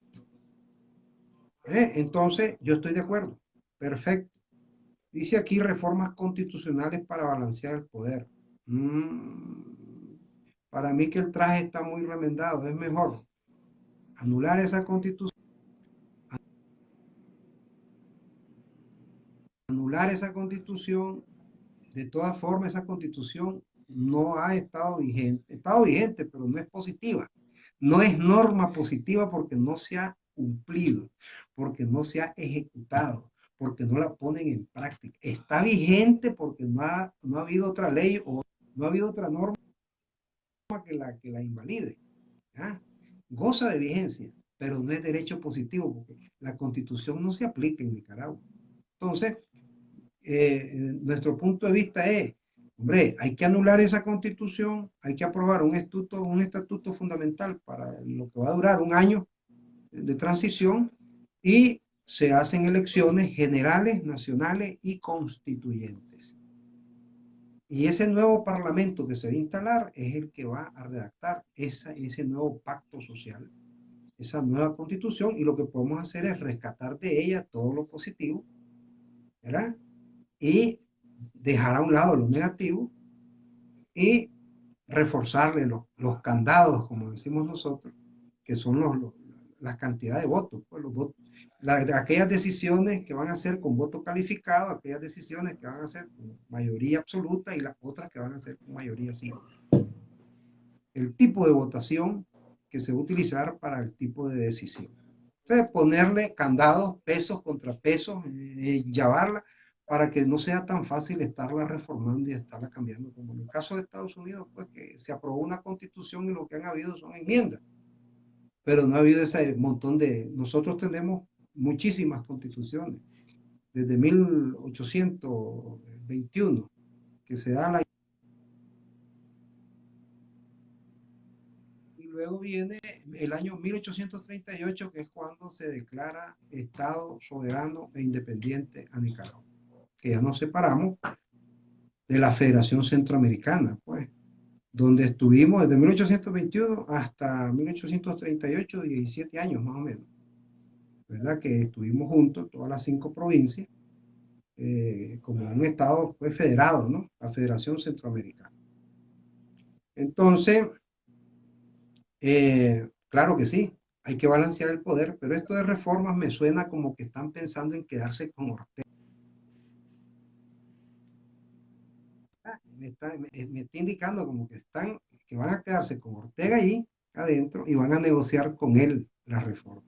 Entonces, yo estoy de acuerdo. Perfecto. Dice aquí reformas constitucionales para balancear el poder. Para mí que el traje está muy remendado. Es mejor anular esa constitución. Anular esa constitución. De todas formas, esa constitución no ha estado vigente. Ha estado vigente, pero no es positiva. No es norma positiva porque no se ha cumplido, porque no se ha ejecutado, porque no la ponen en práctica. Está vigente porque no ha habido otra ley o no ha habido otra norma que la invalide. ¿Ya? Goza de vigencia, pero no es derecho positivo porque la constitución no se aplica en Nicaragua. Entonces, nuestro punto de vista es, hombre, hay que anular esa constitución, hay que aprobar un estatuto fundamental para lo que va a durar un año de transición y se hacen elecciones generales, nacionales y constituyentes. Y ese nuevo parlamento que se va a instalar es el que va a redactar ese nuevo pacto social, esa nueva constitución, y lo que podemos hacer es rescatar de ella todo lo positivo, ¿verdad? Y dejar a un lado lo negativo y reforzarle los candados, como decimos nosotros, que son las cantidades de votos, pues los votos, aquellas decisiones que van a ser con voto calificado, aquellas decisiones que van a ser con mayoría absoluta y las otras que van a ser con mayoría simple. El tipo de votación que se va a utilizar para el tipo de decisión. Entonces, ponerle candados, pesos contra pesos, llevarla para que no sea tan fácil estarla reformando y estarla cambiando, como en el caso de Estados Unidos, pues que se aprobó una constitución y lo que han habido son enmiendas, pero no ha habido ese montón de... Nosotros tenemos muchísimas constituciones, desde 1821, que se da la... Y luego viene el año 1838, que es cuando se declara Estado soberano e independiente a Nicaragua, que ya nos separamos de la Federación Centroamericana, pues, donde estuvimos desde 1821 hasta 1838, 17 años más o menos, ¿verdad? Que estuvimos juntos, todas las 5 provincias, como un estado pues, federado, ¿no? La Federación Centroamericana. Entonces, claro que sí, hay que balancear el poder, pero esto de reformas me suena como que están pensando en quedarse con Ortega. Me está indicando como que van a quedarse con Ortega ahí adentro y van a negociar con él la reforma.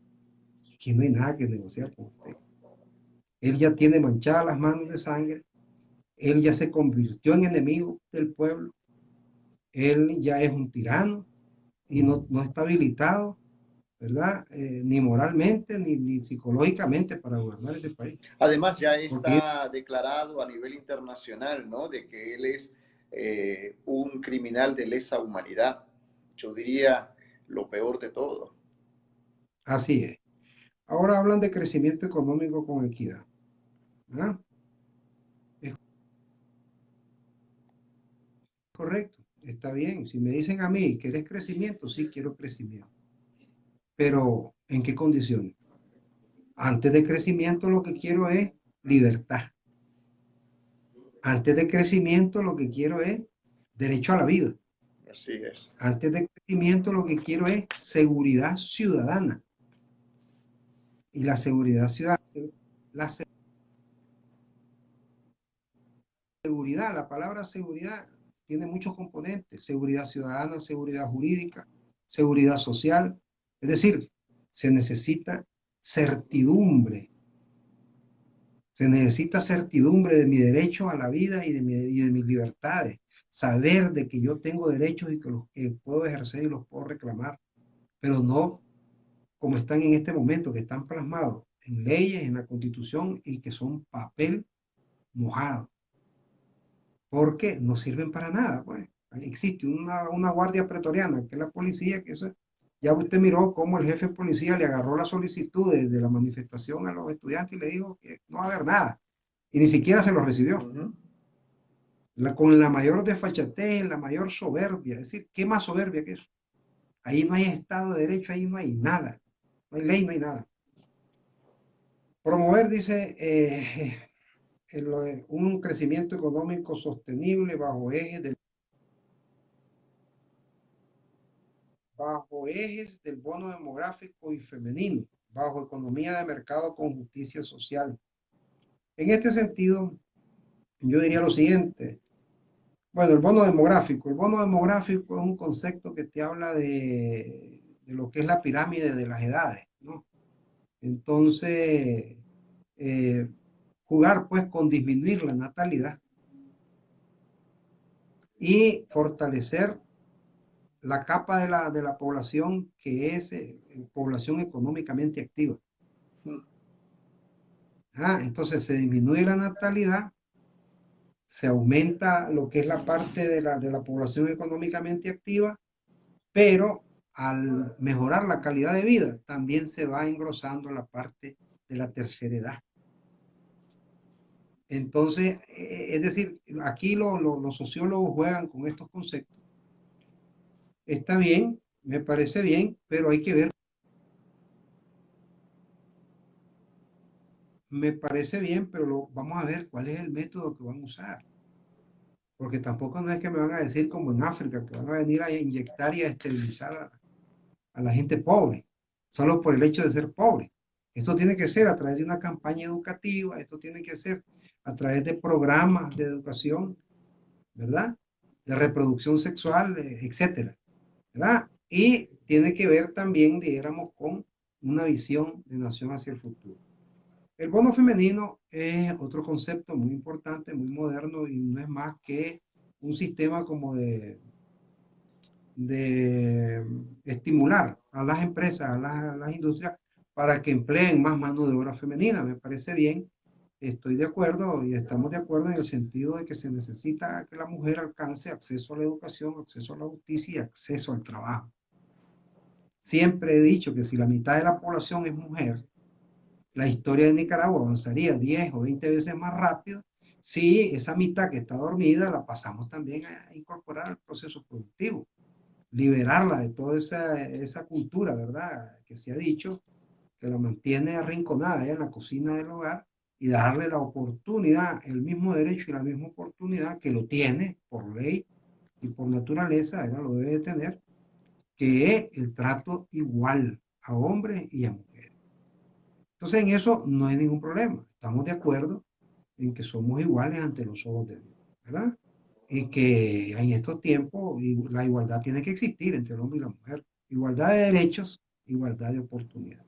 Aquí no hay nada que negociar con Ortega. Él ya tiene manchadas las manos de sangre, él ya se convirtió en enemigo del pueblo, él ya es un tirano y no está habilitado, ¿verdad? Ni moralmente ni psicológicamente para gobernar ese país. Además, ya Porque está declarado a nivel internacional, ¿no? De que él es un criminal de lesa humanidad. Yo diría lo peor de todo. así es. Ahora hablan de crecimiento económico con equidad, ¿verdad? Es correcto, está bien. Si me dicen a mí, ¿querés crecimiento? Sí, quiero crecimiento. Pero, ¿en qué condiciones? Antes de crecimiento lo que quiero es libertad. Antes de crecimiento lo que quiero es derecho a la vida. Así es. Antes de crecimiento lo que quiero es seguridad ciudadana. Y la seguridad ciudadana, la seguridad, la palabra seguridad tiene muchos componentes. Seguridad ciudadana, seguridad jurídica, seguridad social. Es decir, se necesita certidumbre. Se necesita certidumbre de mi derecho a la vida y de mis libertades. Saber de que yo tengo derechos y que los puedo ejercer y los puedo reclamar. Pero no como están en este momento, que están plasmados en leyes, en la Constitución y que son papel mojado. Porque no sirven para nada, pues. Existe una guardia pretoriana, que es la policía, que eso, ya usted miró cómo el jefe de policía le agarró la solicitud de la manifestación a los estudiantes y le dijo que no va a haber nada. Y ni siquiera se lo recibió. Con la mayor desfachatez, la mayor soberbia. Es decir, ¿qué más soberbia que eso? Ahí no hay Estado de Derecho, ahí no hay nada. No hay ley, no hay nada. Promover, dice, un crecimiento económico sostenible bajo ejes del bono demográfico y femenino, bajo economía de mercado con justicia social. En este sentido, yo diría lo siguiente. Bueno, el bono demográfico. El bono demográfico es un concepto que te habla de lo que es la pirámide de las edades, ¿no? Entonces, jugar pues con disminuir la natalidad y fortalecer la capa de la población que es población económicamente activa. Entonces se disminuye la natalidad, se aumenta lo que es la parte de la población económicamente activa, pero al mejorar la calidad de vida también se va engrosando la parte de la tercera edad. Entonces, es decir, aquí los sociólogos juegan con estos conceptos. Está bien, me parece bien, pero hay que ver. Me parece bien, pero vamos a ver cuál es el método que van a usar. Porque tampoco no es que me van a decir como en África, que van a venir a inyectar y a esterilizar a la gente pobre, solo por el hecho de ser pobre. Esto tiene que ser a través de una campaña educativa, esto tiene que ser a través de programas de educación, ¿verdad? De reproducción sexual, etcétera, ¿verdad? Y tiene que ver también, dijéramos, con una visión de nación hacia el futuro. El bono femenino es otro concepto muy importante, muy moderno y no es más que un sistema como de estimular a las empresas, a las industrias, para que empleen más mano de obra femenina. Me parece bien, estoy de acuerdo y estamos de acuerdo en el sentido de que se necesita que la mujer alcance acceso a la educación, acceso a la justicia y acceso al trabajo. Siempre he dicho que si la mitad de la población es mujer, la historia de Nicaragua avanzaría 10 o 20 veces más rápido si esa mitad que está dormida la pasamos también a incorporar al proceso productivo, liberarla de toda esa cultura, ¿verdad? Que se ha dicho, que la mantiene arrinconada allá en la cocina del hogar y darle la oportunidad, el mismo derecho y la misma oportunidad que lo tiene por ley y por naturaleza, ella lo debe de tener, que es el trato igual a hombres y a mujeres. Entonces en eso no hay ningún problema. Estamos de acuerdo en que somos iguales ante los ojos de Dios, ¿verdad? Y que en estos tiempos la igualdad tiene que existir entre el hombre y la mujer. Igualdad de derechos, igualdad de oportunidades.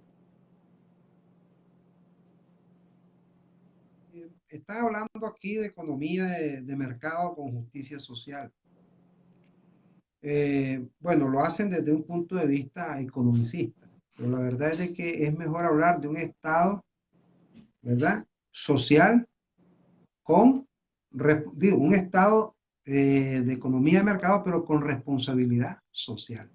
Están hablando aquí de economía de mercado con justicia social. Bueno, lo hacen desde un punto de vista economicista, pero la verdad es de que es mejor hablar de un Estado, ¿verdad? Social con, digo, un Estado de economía de mercado, pero con responsabilidad social,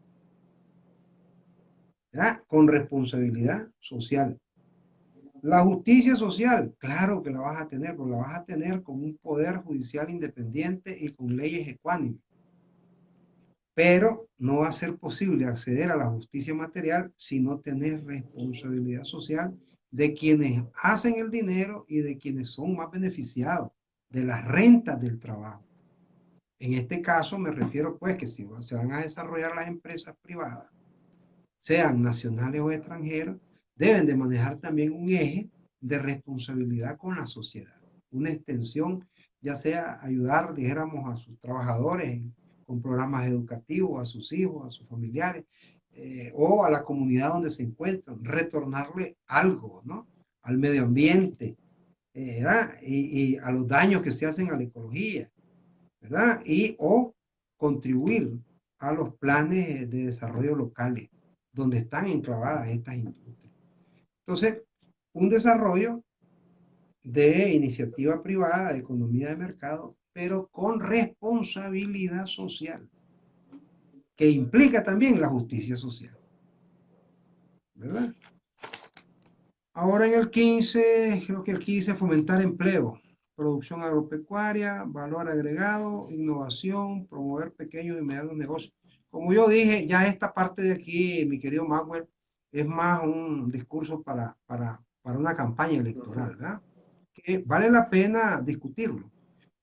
¿verdad? Con responsabilidad social. La justicia social, claro que la vas a tener, pero la vas a tener con un poder judicial independiente y con leyes ecuánimes. Pero no va a ser posible acceder a la justicia material si no tenés responsabilidad social de quienes hacen el dinero y de quienes son más beneficiados de las rentas del trabajo. En este caso me refiero pues que si se van a desarrollar las empresas privadas, sean nacionales o extranjeros, deben de manejar también un eje de responsabilidad con la sociedad, una extensión, ya sea ayudar, dijéramos, a sus trabajadores con programas educativos, a sus hijos, a sus familiares, o a la comunidad donde se encuentran, retornarle algo, ¿no? Al medio ambiente, ¿verdad? Y a los daños que se hacen a la ecología, ¿verdad? Y o contribuir a los planes de desarrollo locales donde están enclavadas estas industrias. Entonces, un desarrollo de iniciativa privada, de economía de mercado, pero con responsabilidad social, que implica también la justicia social, ¿verdad? Ahora en el 15, creo que aquí dice fomentar empleo, producción agropecuaria, valor agregado, innovación, promover pequeños y medianos negocios. Como yo dije, ya esta parte de aquí, mi querido Maxwell, es más un discurso para una campaña electoral, ¿verdad? Que vale la pena discutirlo,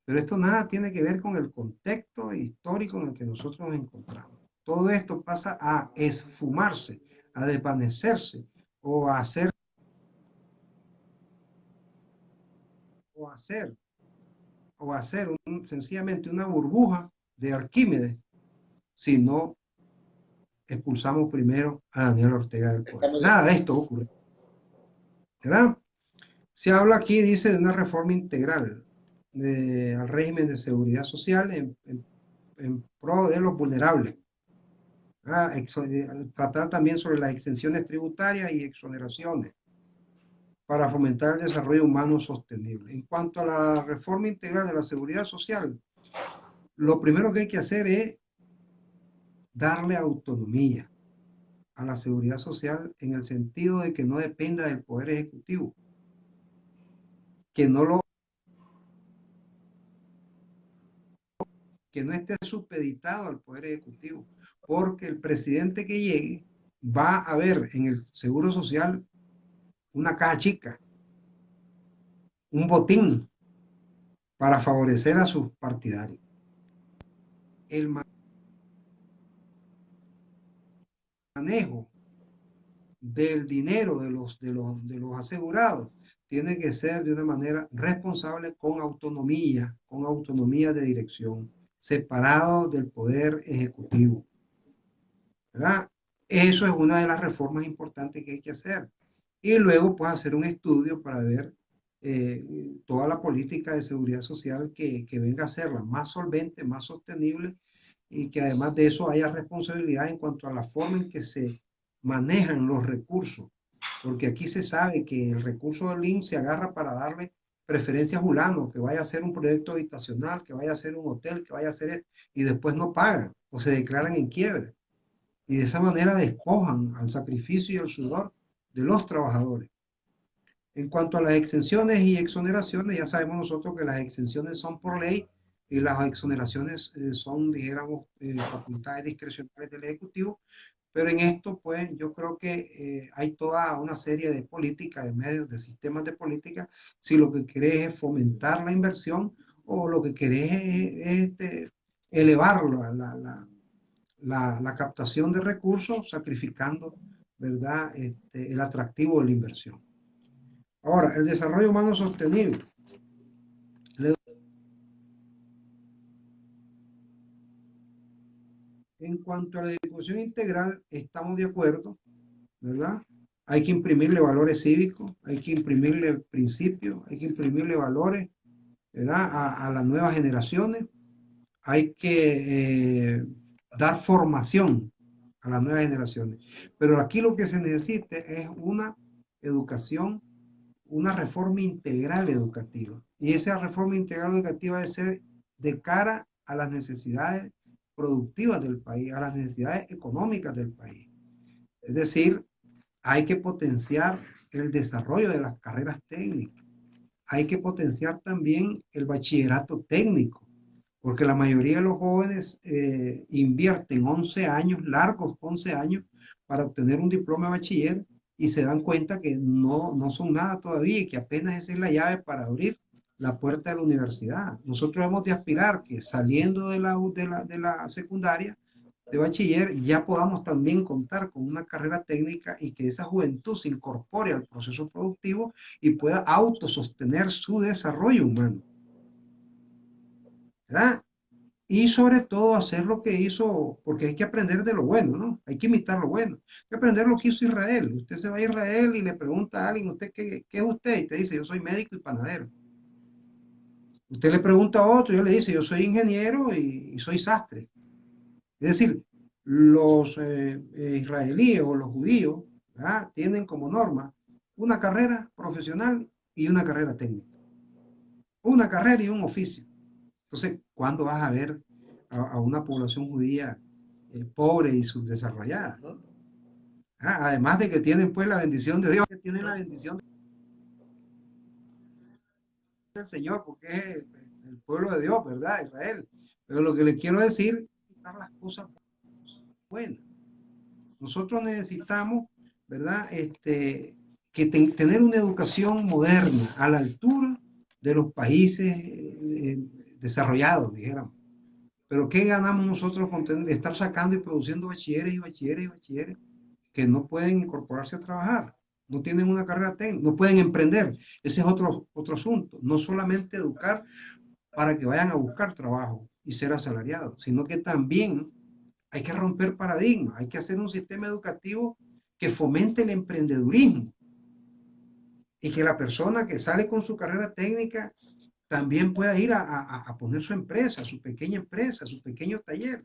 pero esto nada tiene que ver con el contexto histórico en el que nosotros nos encontramos. Todo esto pasa a esfumarse, a desvanecerse o a hacer o hacer, o hacer sencillamente una burbuja de Arquímedes si no expulsamos primero a Daniel Ortega del poder. Nada de esto ocurre, ¿verdad? Se habla aquí, dice, de una reforma integral al régimen de seguridad social en pro de los vulnerables. Tratar también sobre las exenciones tributarias y exoneraciones para fomentar el desarrollo humano sostenible. En cuanto a la reforma integral de la seguridad social, lo primero que hay que hacer es darle autonomía a la seguridad social en el sentido de que no dependa del Poder Ejecutivo, que que no esté supeditado al Poder Ejecutivo, porque el presidente que llegue va a ver en el Seguro Social una caja chica, un botín para favorecer a sus partidarios. El manejo del dinero de los asegurados tiene que ser de una manera responsable con autonomía de dirección, separado del poder ejecutivo, ¿verdad? Eso es una de las reformas importantes que hay que hacer. Y luego, pues, hacer un estudio para ver toda la política de seguridad social que venga a serla más solvente, más sostenible y que además de eso haya responsabilidad en cuanto a la forma en que se manejan los recursos. Porque aquí se sabe que el recurso del INSS se agarra para darle preferencia a Julano, que vaya a hacer un proyecto habitacional, que vaya a hacer un hotel, que vaya a hacer esto, y después no pagan o se declaran en quiebra. Y de esa manera despojan al sacrificio y al sudor de los trabajadores. En cuanto a las exenciones y exoneraciones, ya sabemos nosotros que las exenciones son por ley y las exoneraciones son, dijéramos, facultades discrecionales del Ejecutivo, pero en esto, pues, yo creo que hay toda una serie de políticas, de medios, de sistemas de política, si lo que querés es fomentar la inversión o lo que querés es elevar la captación de recursos, sacrificando, ¿verdad?, el atractivo de la inversión. Ahora, el desarrollo humano sostenible. En cuanto a la educación integral, estamos de acuerdo, ¿verdad? Hay que imprimirle valores cívicos, hay que imprimirle principios, hay que imprimirle valores, ¿verdad? A las nuevas generaciones, hay que dar formación a las nuevas generaciones. Pero aquí lo que se necesita es una educación, una reforma integral educativa. Y esa reforma integral educativa debe ser de cara a las necesidades productivas del país, a las necesidades económicas del país. Es decir, hay que potenciar el desarrollo de las carreras técnicas. Hay que potenciar también el bachillerato técnico, porque la mayoría de los jóvenes invierten 11 años, largos 11 años, para obtener un diploma de bachiller y se dan cuenta que no son nada todavía y que apenas esa es la llave para abrir la puerta de la universidad. Nosotros hemos de aspirar que saliendo de la secundaria, de bachiller, ya podamos también contar con una carrera técnica y que esa juventud se incorpore al proceso productivo y pueda autosostener su desarrollo humano, ¿verdad? Y sobre todo hacer lo que hizo, porque hay que aprender de lo bueno, ¿no? Hay que imitar lo bueno. Hay que aprender lo que hizo Israel. Usted se va a Israel y le pregunta a alguien, ¿usted qué es usted? Y te dice, yo soy médico y panadero. Usted le pregunta a otro y yo le dice, yo soy ingeniero y soy sastre. Es decir, los israelíes o los judíos, ¿verdad?, tienen como norma una carrera profesional y una carrera técnica. Una carrera y un oficio. Entonces, ¿cuándo vas a ver a una población judía pobre y subdesarrollada? Además de que tienen pues la bendición de Dios, que tienen la bendición del Señor, porque es el pueblo de Dios, ¿verdad? Israel. Pero lo que les quiero decir es quitar las cosas buenas. Nosotros necesitamos, ¿verdad? Tener una educación moderna a la altura de los países desarrollados, dijéramos. Pero ¿qué ganamos nosotros con estar sacando y produciendo bachilleres y bachilleres y bachilleres que no pueden incorporarse a trabajar? No tienen una carrera técnica, no pueden emprender. Ese es otro asunto. No solamente educar para que vayan a buscar trabajo y ser asalariados, sino que también hay que romper paradigmas, hay que hacer un sistema educativo que fomente el emprendedurismo y que la persona que sale con su carrera técnica también pueda ir a poner su empresa, su pequeña empresa, su pequeño taller.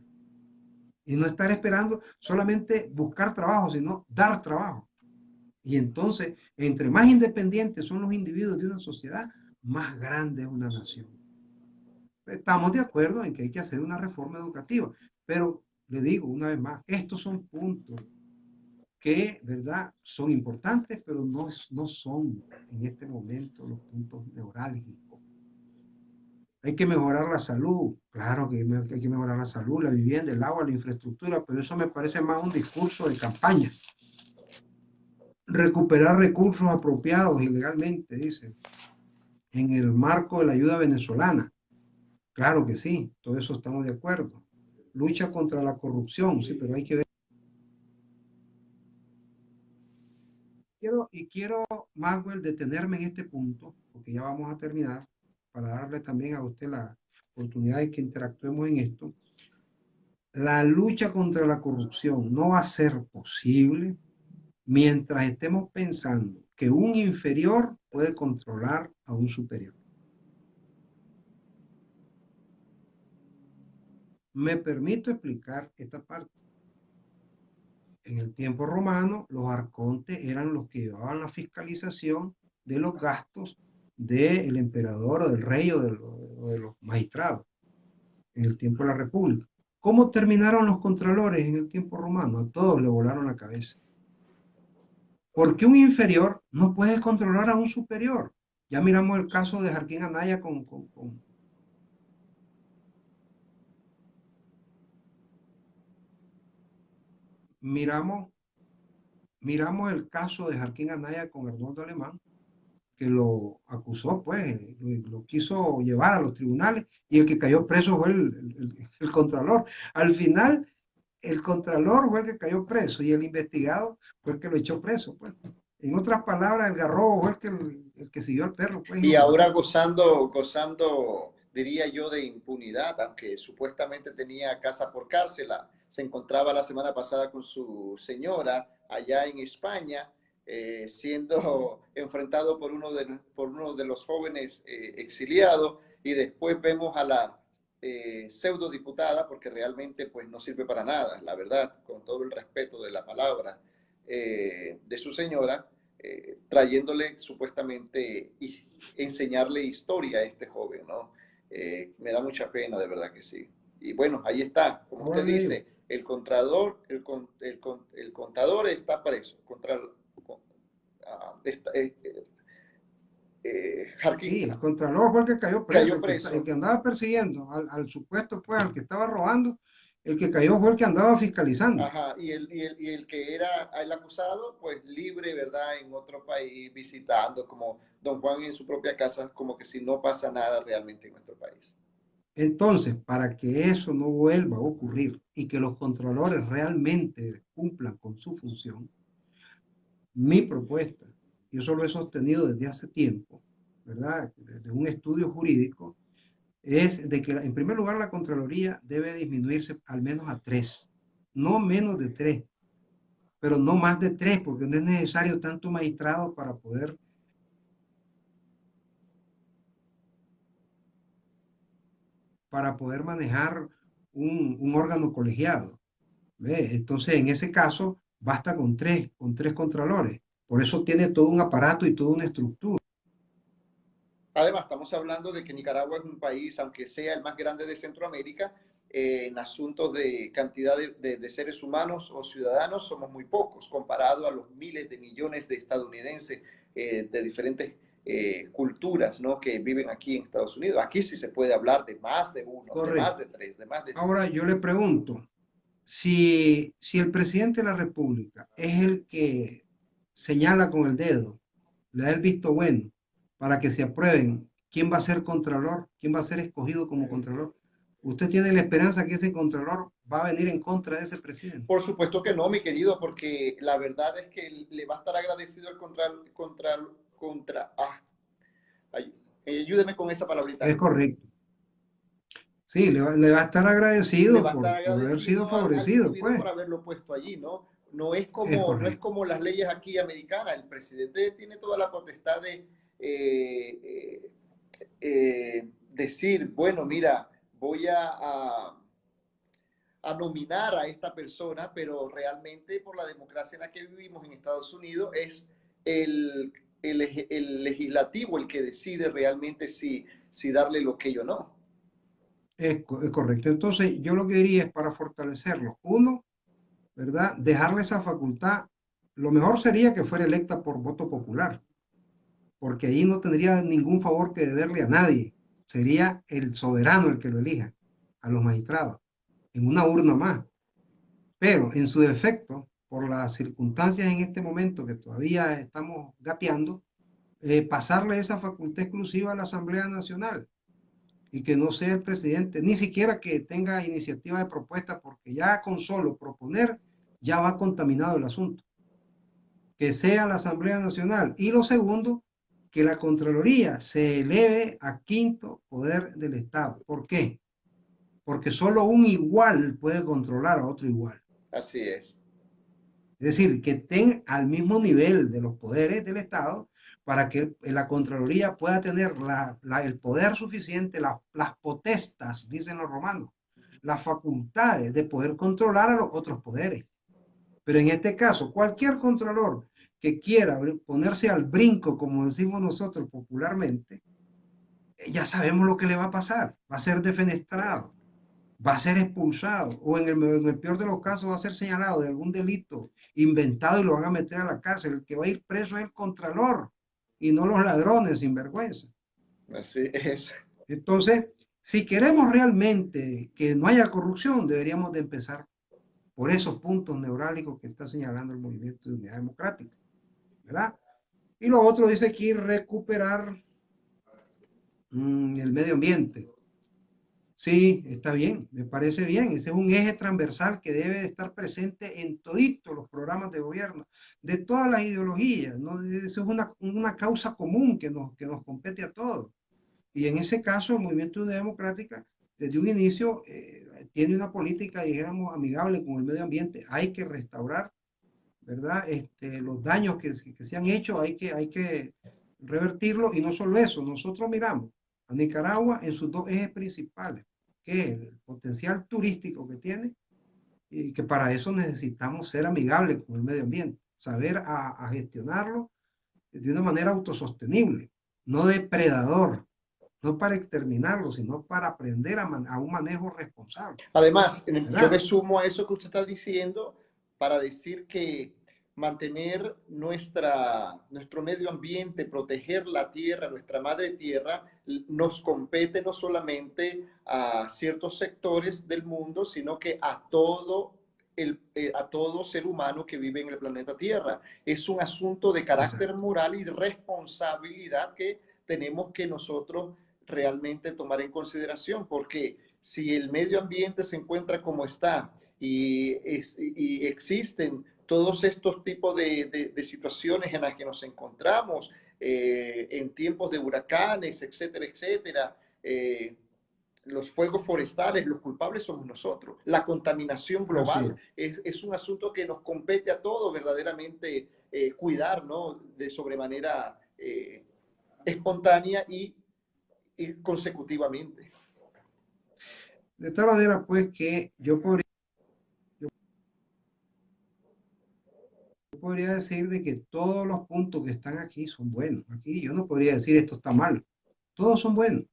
Y no estar esperando solamente buscar trabajo, sino dar trabajo. Y entonces, entre más independientes son los individuos de una sociedad, más grande es una nación. Estamos de acuerdo en que hay que hacer una reforma educativa, pero le digo una vez más, estos son puntos que, ¿verdad?, son importantes, pero no son en este momento los puntos neurálgicos. Hay que mejorar la salud, claro que hay que mejorar la salud, la vivienda, el agua, la infraestructura, pero eso me parece más un discurso de campaña. Recuperar recursos apropiados ilegalmente, dice, en el marco de la ayuda venezolana. Claro que sí, todo eso estamos de acuerdo. Lucha contra la corrupción, sí, pero hay que ver. Quiero, Maxwell, detenerme en este punto, porque ya vamos a terminar, para darle también a usted la oportunidad de que interactuemos en esto. la lucha contra la corrupción no va a ser posible mientras estemos pensando que un inferior puede controlar a un superior. Me permito explicar esta parte. En el tiempo romano, los arcontes eran los que llevaban la fiscalización de los gastos del emperador o del rey o de los magistrados en el tiempo de la República. ¿Cómo terminaron los contralores en el tiempo romano? A todos le volaron la cabeza. Porque un inferior no puede controlar a un superior. Ya miramos el caso de Jarquín Anaya miramos, miramos el caso de Jarquín Anaya con Arnoldo Alemán, que lo acusó, pues, lo quiso llevar a los tribunales, y el que cayó preso fue el contralor. Al final, el contralor fue el que cayó preso y el investigado fue el que lo echó preso, pues. En otras palabras, el garrobo fue el que siguió al perro, pues, y Y lo ahora mordió. gozando, diría yo, de impunidad, aunque supuestamente tenía casa por cárcel, se encontraba la semana pasada con su señora allá en España, siendo enfrentado por uno de los jóvenes exiliados, y después vemos a la pseudo diputada, porque realmente pues no sirve para nada, la verdad, con todo el respeto de la palabra de su señora, trayéndole supuestamente y enseñarle historia a este joven, ¿no? Me da mucha pena, de verdad que sí. Y bueno, ahí está, como Ahora usted le digo, dice, el contador, el contador está preso, está, Jarquín sí, el contralor fue el que cayó preso, cayó el preso. que andaba persiguiendo al supuesto, pues, al que estaba robando, el que cayó fue el que andaba fiscalizando. Ajá, y el que era el acusado, pues libre, ¿verdad? En otro país, visitando, como don Juan en su propia casa, como que si no pasa nada realmente en nuestro país. Entonces, para que eso no vuelva a ocurrir y que los controladores realmente cumplan con su función, mi propuesta, y eso lo he sostenido desde hace tiempo, ¿verdad? Desde un estudio jurídico, es de que en primer lugar la Contraloría debe disminuirse al menos a 3, no menos de 3, pero no más de 3, porque no es necesario tanto magistrado para poder manejar un órgano colegiado. ¿Ve? Entonces, en ese caso, basta con tres contralores. Por eso tiene todo un aparato y toda una estructura. Además, estamos hablando de que Nicaragua es un país, aunque sea el más grande de Centroamérica, en asuntos de cantidad de seres humanos o ciudadanos somos muy pocos, comparado a los miles de millones de estadounidenses de diferentes culturas, ¿no? Que viven aquí en Estados Unidos. Aquí sí se puede hablar de más de uno, de más Correcto. de tres, de más de diez. Ahora yo le pregunto, si el presidente de la República es el que señala con el dedo, le da el visto bueno para que se aprueben quién va a ser contralor, quién va a ser escogido como contralor, ¿usted tiene la esperanza que ese contralor va a venir en contra de ese presidente? Por supuesto que no, mi querido, porque la verdad es que le va a estar agradecido el ayúdeme con esa Es palabrita. correcto. Sí, le va a estar Le agradecido va a estar por haber sido agradecido al favorecido, individuo pues. por haberlo puesto allí, ¿no? Es No es correcto. como las leyes aquí americanas. El presidente tiene toda la potestad de decir, bueno, mira, voy a nominar a esta persona, pero realmente por la democracia en la que vivimos en Estados Unidos es el, el legislativo el que decide realmente si darle lo que yo no. Es correcto. Entonces, yo lo que diría es para fortalecerlo. Uno, ¿verdad? Dejarle esa facultad. Lo mejor sería que fuera electa por voto popular, porque ahí no tendría ningún favor que deberle a nadie. Sería el soberano el que lo elija, a los magistrados, en una urna más. Pero en su defecto, por las circunstancias en este momento que todavía estamos gateando, pasarle esa facultad exclusiva a la Asamblea Nacional y que no sea el presidente, ni siquiera que tenga iniciativa de propuesta, porque ya con solo proponer ya va contaminado el asunto. Que sea la Asamblea Nacional. Y lo segundo, que la Contraloría se eleve a quinto poder del Estado. ¿Por qué? porque solo un igual puede controlar a otro igual. Así es. Es decir, que estén al mismo nivel de los poderes del Estado para que la Contraloría pueda tener el poder suficiente, las potestas, dicen los romanos, las facultades de poder controlar a los otros poderes. Pero en este caso, cualquier controlador que quiera ponerse al brinco, como decimos nosotros popularmente, ya sabemos lo que le va a pasar. Va a ser defenestrado, va a ser expulsado, o en el peor de los casos va a ser señalado de algún delito inventado y lo van a meter a la cárcel. El que va a ir preso es el contralor y no los ladrones sin vergüenza. Así es. Entonces, si queremos realmente que no haya corrupción, deberíamos de empezar por esos puntos neurálgicos que está señalando el Movimiento de Unidad Democrática, ¿verdad? Y lo otro dice aquí recuperar el medio ambiente. Sí, está bien, me parece bien. Ese es un eje transversal que debe estar presente en toditos los programas de gobierno, de todas las ideologías, ¿no? Eso es una causa común que nos compete a todos. Y en ese caso, el Movimiento de Unidad Democrática, desde un inicio, tiene una política, dijéramos, amigable con el medio ambiente. Hay que restaurar, ¿verdad? Los daños que se han hecho, hay que revertirlos. Y no solo eso, nosotros miramos a Nicaragua en sus dos ejes principales, que es el potencial turístico que tiene, y que para eso necesitamos ser amigables con el medio ambiente, saber a gestionarlo de una manera autosostenible, no depredador, no para exterminarlo, sino para aprender a un manejo responsable. Además, yo ¿Verdad? me sumo a eso que usted está diciendo para decir que mantener nuestro medio ambiente, proteger la tierra, nuestra madre tierra, nos compete no solamente a ciertos sectores del mundo, sino que a todo ser humano que vive en el planeta Tierra. Es un asunto de carácter Exacto. moral y de responsabilidad que tenemos que nosotros realmente tomar en consideración, porque si el medio ambiente se encuentra como está y existen todos estos tipos de situaciones en las que nos encontramos en tiempos de huracanes, etcétera, etcétera, los fuegos forestales, los culpables somos nosotros. La contaminación global es un asunto que nos compete a todos verdaderamente cuidar, ¿no? De sobremanera espontánea y consecutivamente. De tal manera, pues, que yo podría decir de que todos los puntos que están aquí son buenos. Aquí yo no podría decir esto está mal. Todos son buenos.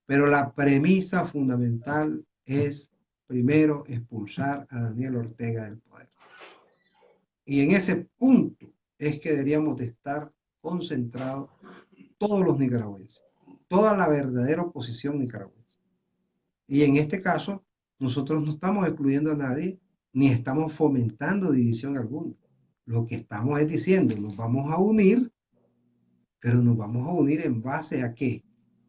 Pero la premisa fundamental es, primero, expulsar a Daniel Ortega del poder. Y en ese punto es que deberíamos de estar concentrados todos los nicaragüenses, toda la verdadera oposición nicaragüense. Y en este caso, nosotros no estamos excluyendo a nadie, ni estamos fomentando división alguna. Lo que estamos es diciendo, nos vamos a unir, pero nos vamos a unir en base a ¿qué?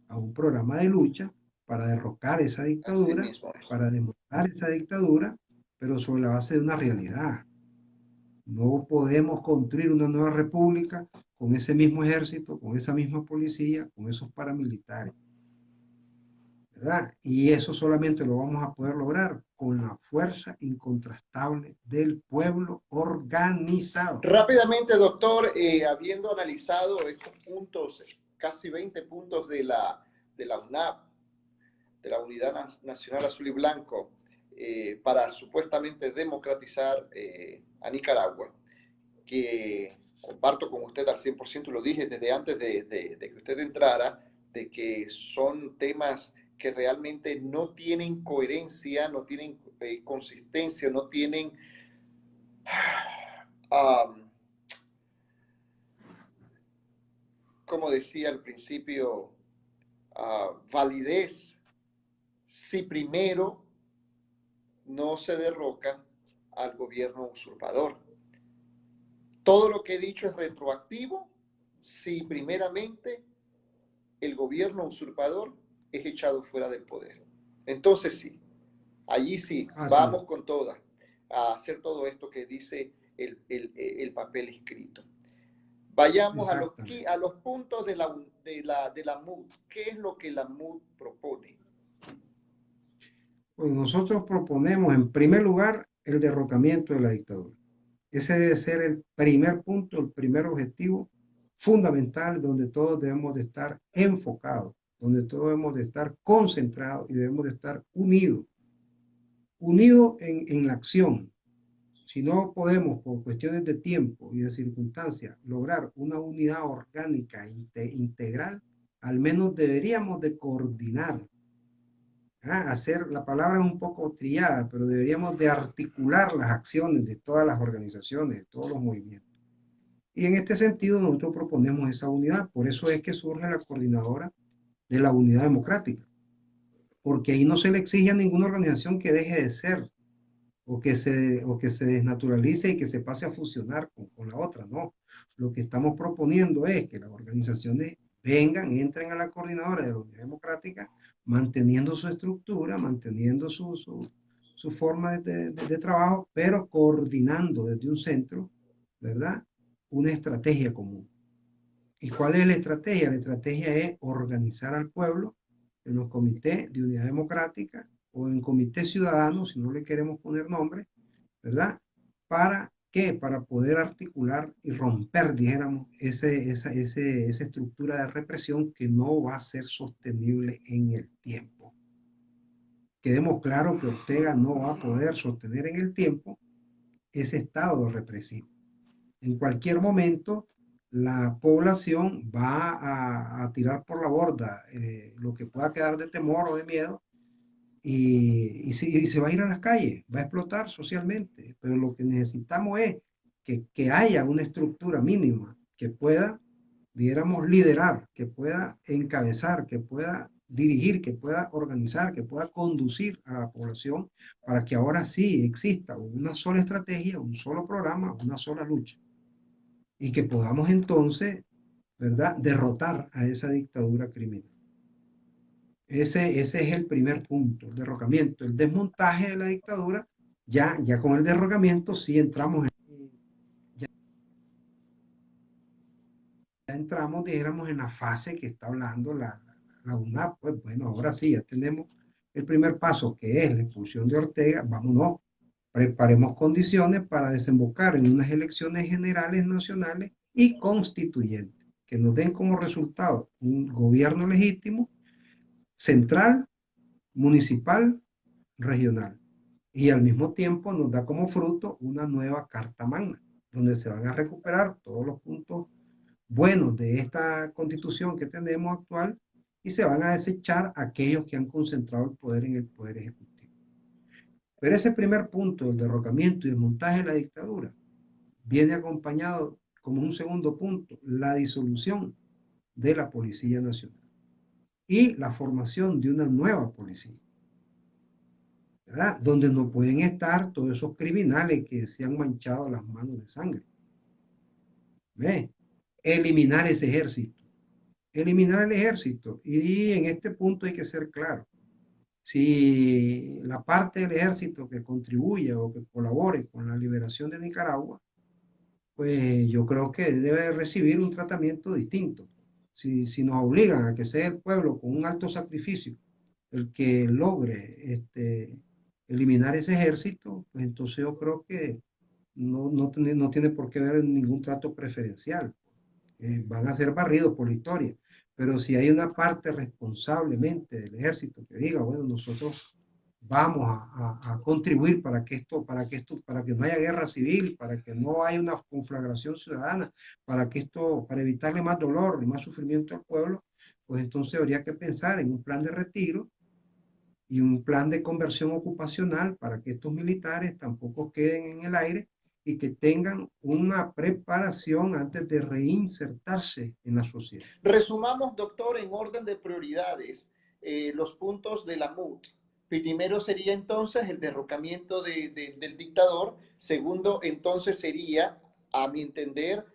A un programa de lucha para derrocar esa Así dictadura, mismo es. para demostrar esa dictadura, pero sobre la base de una realidad. No podemos construir una nueva república con ese mismo ejército, con esa misma policía, con esos paramilitares, ¿verdad? Y eso solamente lo vamos a poder lograr con la fuerza incontrastable del pueblo organizado. Rápidamente, doctor, habiendo analizado estos puntos, casi 20 puntos de la UNAP, de la Unidad Nacional Azul y Blanco, para supuestamente democratizar a Nicaragua, que comparto con usted al 100%, lo dije desde antes de que usted entrara, de que son temas que realmente no tienen coherencia, no tienen consistencia, no tienen como decía al principio, validez si primero no se derroca al gobierno usurpador. Todo lo que he dicho es retroactivo si primeramente el gobierno usurpador es echado fuera del poder. Entonces sí, allí sí, vamos con todas a hacer todo esto que dice el papel escrito. Vayamos a los puntos de la MUD. ¿Qué es lo que la MUD propone? Pues nosotros proponemos en primer lugar el derrocamiento de la dictadura. Ese debe ser el primer punto, el primer objetivo fundamental donde todos debemos de estar enfocados, donde todos debemos de estar concentrados y debemos de estar unidos, unidos en la acción. Si no podemos, por cuestiones de tiempo y de circunstancias, lograr una unidad orgánica integral, al menos deberíamos de coordinar. Hacer, la palabra es un poco trillada, pero deberíamos de articular las acciones de todas las organizaciones, de todos los movimientos. Y en este sentido nosotros proponemos esa unidad. Por eso es que surge la coordinadora de la unidad democrática. Porque ahí no se le exige a ninguna organización que deje de ser o que se desnaturalice y que se pase a fusionar con la otra. No. Lo que estamos proponiendo es que las organizaciones vengan, entren a la coordinadora de la unidad democrática, manteniendo su estructura, manteniendo su forma de trabajo, pero coordinando desde un centro, ¿verdad? Una estrategia común. ¿Y cuál es la estrategia? La estrategia es organizar al pueblo en los comités de unidad democrática o en comités ciudadanos, si no le queremos poner nombre, ¿verdad? ¿Para qué? Para poder articular y romper, dijéramos, esa estructura de represión que no va a ser sostenible en el tiempo. Quedemos claros que Ortega no va a poder sostener en el tiempo ese estado represivo. En cualquier momento, la población va a tirar por la borda lo que pueda quedar de temor o de miedo y se va a ir a las calles, va a explotar socialmente. Pero lo que necesitamos es que haya una estructura mínima que pueda, diéramos, liderar, que pueda encabezar, que pueda dirigir, que pueda organizar, que pueda conducir a la población para que ahora sí exista una sola estrategia, un solo programa, una sola lucha. Y que podamos entonces, ¿verdad?, derrotar a esa dictadura criminal. Ese es el primer punto, el derrocamiento, el desmontaje de la dictadura. Ya con el derrocamiento sí entramos dijéramos, en la fase que está hablando la UNAP. Pues bueno, ahora sí, ya tenemos el primer paso, que es la expulsión de Ortega. Vámonos, preparemos condiciones para desembocar en unas elecciones generales nacionales y constituyentes, que nos den como resultado un gobierno legítimo, central, municipal, regional. Y al mismo tiempo nos da como fruto una nueva Carta Magna, donde se van a recuperar todos los puntos buenos de esta constitución que tenemos actual y se van a desechar aquellos que han concentrado el poder en el poder ejecutivo. Pero ese primer punto, el derrocamiento y desmontaje de la dictadura, viene acompañado como un segundo punto, la disolución de la Policía Nacional y la formación de una nueva policía, ¿verdad? Donde no pueden estar todos esos criminales que se han manchado las manos de sangre. ¿Ve? Eliminar ese ejército. Eliminar el ejército. Y en este punto hay que ser claro. Si la parte del ejército que contribuya o que colabore con la liberación de Nicaragua, pues yo creo que debe recibir un tratamiento distinto. Si nos obligan a que sea el pueblo con un alto sacrificio el que logre eliminar ese ejército, pues entonces yo creo que no tiene por qué haber ningún trato preferencial. Van a ser barridos por la historia. Pero si hay una parte responsablemente del ejército que diga, bueno, nosotros vamos a contribuir para que no haya guerra civil, para que no haya una conflagración ciudadana, para evitarle más dolor y más sufrimiento al pueblo, pues entonces habría que pensar en un plan de retiro y un plan de conversión ocupacional para que estos militares tampoco queden en el aire y que tengan una preparación antes de reinsertarse en la sociedad. Resumamos, doctor, en orden de prioridades, los puntos de la MUT. Primero sería entonces el derrocamiento del dictador. Segundo, entonces sería, a mi entender,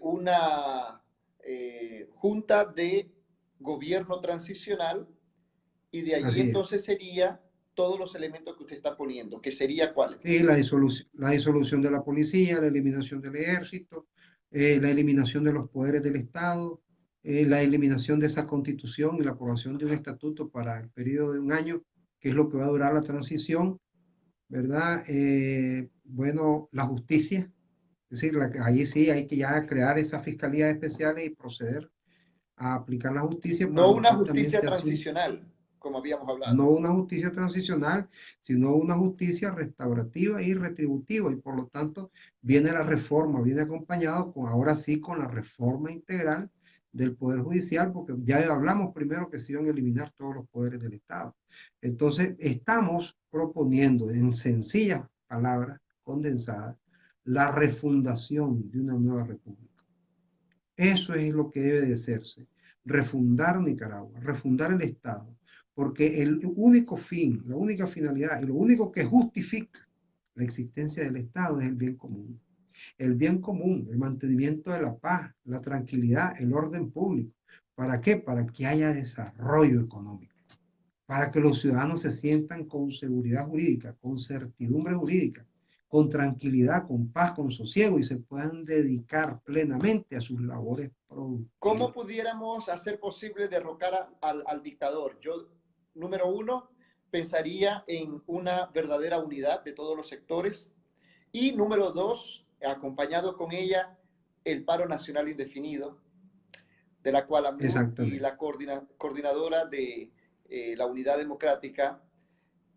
una junta de gobierno transicional, y de allí entonces sería todos los elementos que usted está poniendo, que sería cuáles. Sí, la disolución de la policía, la eliminación del ejército, la eliminación de los poderes del Estado, la eliminación de esa constitución y la aprobación de un estatuto para el periodo de un año que es lo que va a durar la transición, ¿verdad? Bueno, la justicia, es decir, ahí sí hay que ya crear esas fiscalías especiales y proceder a aplicar la justicia, para No lo una cual también justicia se hace transicional, como habíamos no hablado. una justicia transicional, sino una justicia restaurativa y retributiva. Y por lo tanto viene la reforma, viene acompañado con, ahora sí, con la reforma integral del Poder Judicial, porque ya hablamos primero que se iban a eliminar todos los poderes del Estado. Entonces, estamos proponiendo, en sencillas palabras condensadas, la refundación de una nueva república. Eso es lo que debe de hacerse, refundar Nicaragua, refundar el Estado, porque el único fin, la única finalidad y lo único que justifica la existencia del Estado es el bien común. El bien común, el mantenimiento de la paz, la tranquilidad, el orden público. ¿Para qué? Para que haya desarrollo económico, para que los ciudadanos se sientan con seguridad jurídica, con certidumbre jurídica, con tranquilidad, con paz, con sosiego y se puedan dedicar plenamente a sus labores ¿Cómo productivas. pudiéramos hacer posible derrocar al dictador? Yo, número uno, pensaría en una verdadera unidad de todos los sectores. Y número dos, acompañado con ella, el paro nacional indefinido, de la cual AMLUD y Exactamente. la coordinadora de la Unidad Democrática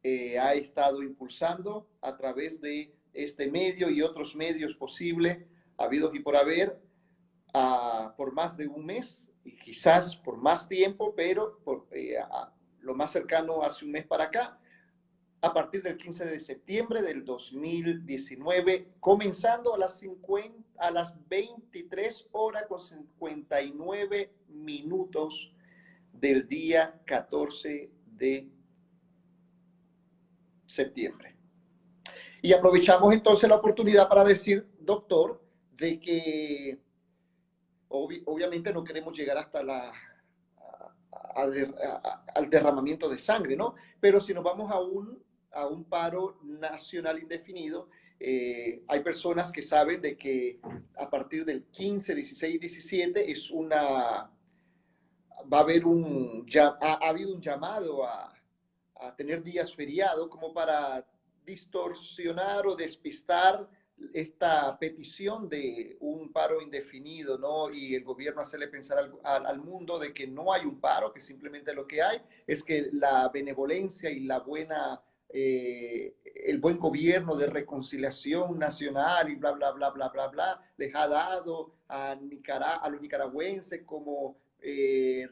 ha estado impulsando a través de este medio y otros medios posibles, habidos y por haber, por más de un mes y quizás por más tiempo, pero lo más cercano hace un mes para acá, a partir del 15 de septiembre del 2019, comenzando a las 23 horas con 59 minutos del día 14 de septiembre. Y aprovechamos entonces la oportunidad para decir, doctor, de que obviamente no queremos llegar hasta al derramamiento de sangre, ¿no? Pero si nos vamos a un paro nacional indefinido, hay personas que saben de que a partir del 15, 16, 17 va a haber ha habido un llamado a tener días feriados como para distorsionar o despistar esta petición de un paro indefinido, ¿no? Y el gobierno hacerle pensar al mundo de que no hay un paro, que simplemente lo que hay es que la benevolencia y el buen gobierno de reconciliación nacional y bla, bla, bla, bla, bla, bla, les ha dado a los nicaragüenses como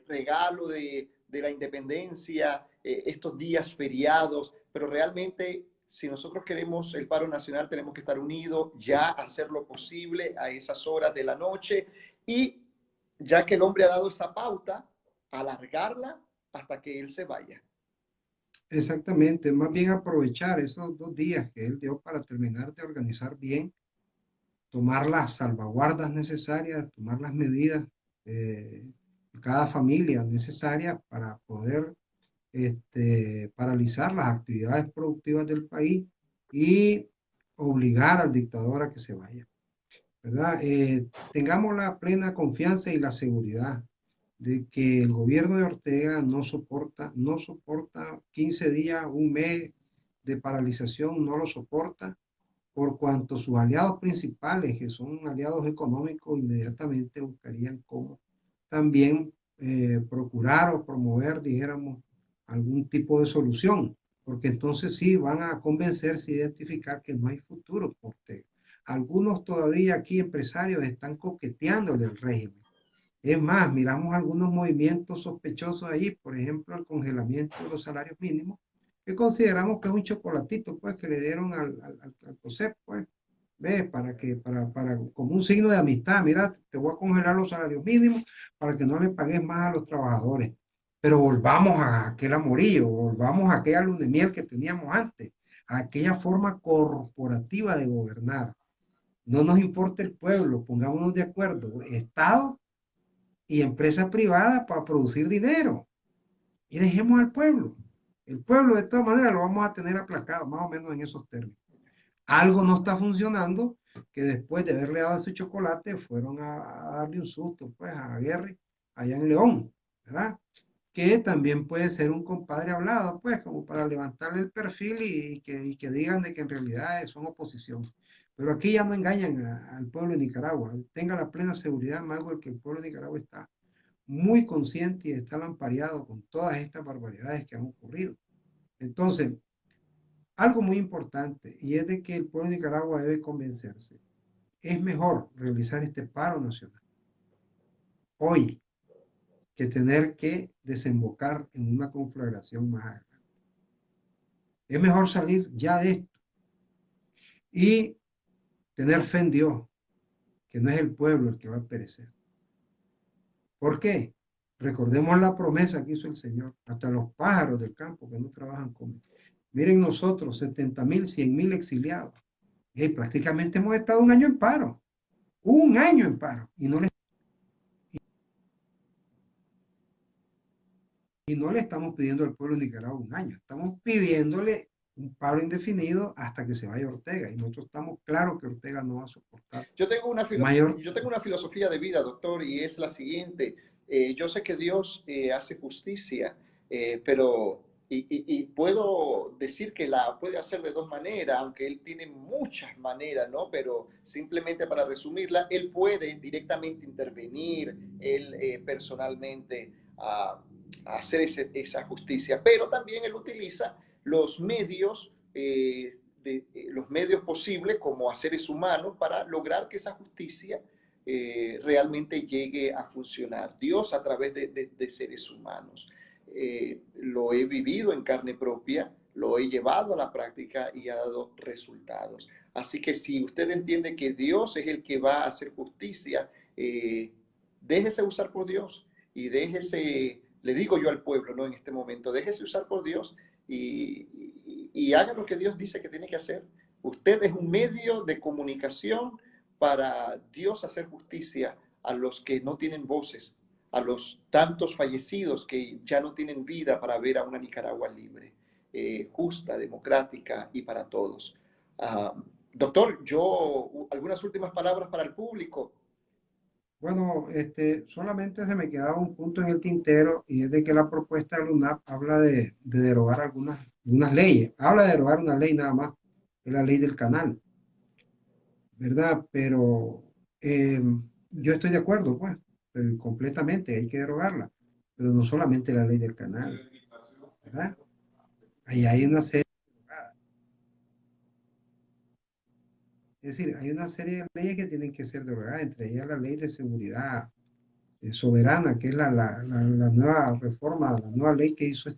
regalo de la independencia, estos días feriados, pero realmente si nosotros queremos el paro nacional tenemos que estar unidos, ya hacer lo posible a esas horas de la noche y ya que el hombre ha dado esa pauta, alargarla hasta que él se vaya. Exactamente, más bien aprovechar esos 2 días que él dio para terminar de organizar bien, tomar las salvaguardas necesarias, tomar las medidas de cada familia necesarias para poder paralizar las actividades productivas del país y obligar al dictador a que se vaya, ¿verdad? Tengamos la plena confianza y la seguridad de que el gobierno de Ortega no soporta 15 días, un mes de paralización, no lo soporta, por cuanto sus aliados principales, que son aliados económicos, inmediatamente buscarían cómo también procurar o promover, dijéramos, algún tipo de solución, porque entonces sí van a convencerse y identificar que no hay futuro por Ortega. Algunos todavía aquí empresarios están coqueteándole al régimen. Es más, miramos algunos movimientos sospechosos ahí, por ejemplo, el congelamiento de los salarios mínimos, que consideramos que es un chocolatito, pues, que le dieron al COSEP, pues, ¿ves? Como un signo de amistad, mira, te voy a congelar los salarios mínimos para que no le pagues más a los trabajadores. Pero volvamos a aquel amorillo, volvamos a aquella luna de miel que teníamos antes, a aquella forma corporativa de gobernar. No nos importa el pueblo, pongámonos de acuerdo, Estado y empresas privadas para producir dinero. Y dejemos al pueblo. El pueblo de todas maneras lo vamos a tener aplacado, más o menos en esos términos. Algo no está funcionando, que después de haberle dado su chocolate, fueron a darle un susto pues a Guerri, allá en León, ¿verdad? que también puede ser un compadre hablado, pues, como para levantarle el perfil y que digan de que en realidad son oposición. Pero aquí ya no engañan al pueblo de Nicaragua. Tenga la plena seguridad, Manuel, que el pueblo de Nicaragua está muy consciente y está lampareado con todas estas barbaridades que han ocurrido. Entonces, algo muy importante, y es de que el pueblo de Nicaragua debe convencerse. Es mejor realizar este paro nacional hoy que tener que desembocar en una conflagración más adelante. Es mejor salir ya de esto y tener fe en Dios, que no es el pueblo el que va a perecer. ¿Por qué? Recordemos la promesa que hizo el Señor. Hasta los pájaros del campo que no trabajan comen. Miren nosotros, 70,000, 100,000 exiliados. Y prácticamente hemos estado un año en paro. Un año en paro. Y no le estamos pidiendo al pueblo de Nicaragua un año. Estamos pidiéndole un paro indefinido hasta que se vaya Ortega. Y nosotros estamos claros que Ortega no va a soportar mayor. Yo tengo una filosofía de vida, doctor, y es la siguiente. Yo sé que Dios hace justicia, pero y puedo decir que la puede hacer de dos maneras, aunque Él tiene muchas maneras, ¿no? Pero simplemente para resumirla, Él puede directamente intervenir, Él personalmente hacer esa justicia, pero también Él utiliza los medios los medios posibles como a seres humanos para lograr que esa justicia realmente llegue a funcionar. Dios a través de seres humanos. Lo he vivido en carne propia, lo he llevado a la práctica y ha dado resultados. Así que si usted entiende que Dios es el que va a hacer justicia, déjese usar por Dios y déjese, le digo yo al pueblo, ¿no? En este momento, déjese usar por Dios y haga lo que Dios dice que tiene que hacer. Usted es un medio de comunicación para Dios hacer justicia a los que no tienen voces, a los tantos fallecidos que ya no tienen vida para ver a una Nicaragua libre, justa, democrática y para todos. Doctor, yo algunas últimas palabras para el público. Bueno, solamente se me quedaba un punto en el tintero y es de que la propuesta de la UNAP habla de derogar algunas leyes. Habla de derogar una ley nada más, que es la ley del canal, ¿verdad? Pero yo estoy de acuerdo, pues, completamente, hay que derogarla, pero no solamente la ley del canal, ¿verdad? Ahí hay una serie, es decir, hay una serie de leyes que tienen que ser derogadas, entre ellas la ley de seguridad soberana, que es la nueva reforma, la nueva ley que hizo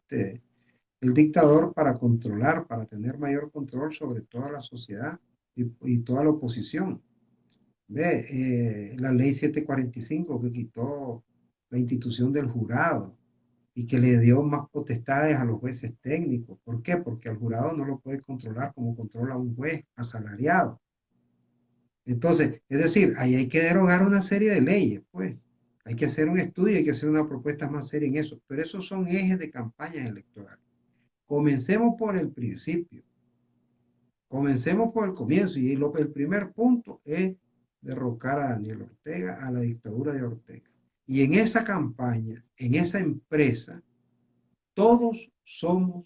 el dictador para controlar, para tener mayor control sobre toda la sociedad y toda la oposición. Ve, la ley 745 que quitó la institución del jurado y que le dio más potestades a los jueces técnicos. ¿Por qué? Porque al jurado no lo puede controlar como controla un juez asalariado. Entonces, es decir, ahí hay que derogar una serie de leyes, pues. Hay que hacer un estudio, hay que hacer una propuesta más seria en eso. Pero esos son ejes de campañas electorales. Comencemos por el principio. Comencemos por el comienzo. Y el primer punto es derrocar a Daniel Ortega, a la dictadura de Ortega. Y en esa campaña, en esa empresa, todos somos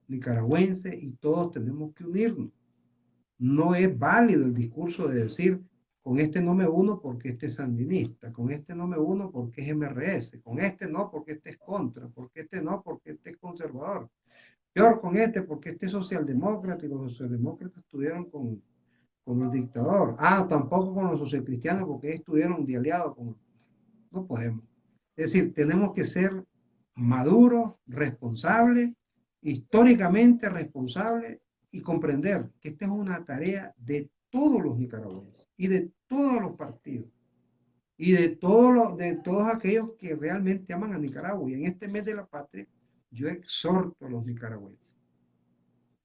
nicaragüenses y todos tenemos que unirnos. No es válido el discurso de decir, con este no me uno porque este es sandinista, con este no me uno porque es MRS, con este no porque este es contra, porque este no porque este es conservador. Peor con este porque este es socialdemócrata y los socialdemócratas estuvieron con el dictador. Tampoco con los socialcristianos porque estuvieron de aliados con... No podemos. Es decir, tenemos que ser maduros, responsables, históricamente responsables y comprender que esta es una tarea de todos los nicaragüenses y de todos los partidos y de todos aquellos que realmente aman a Nicaragua. Y en este mes de la patria, yo exhorto a los nicaragüenses.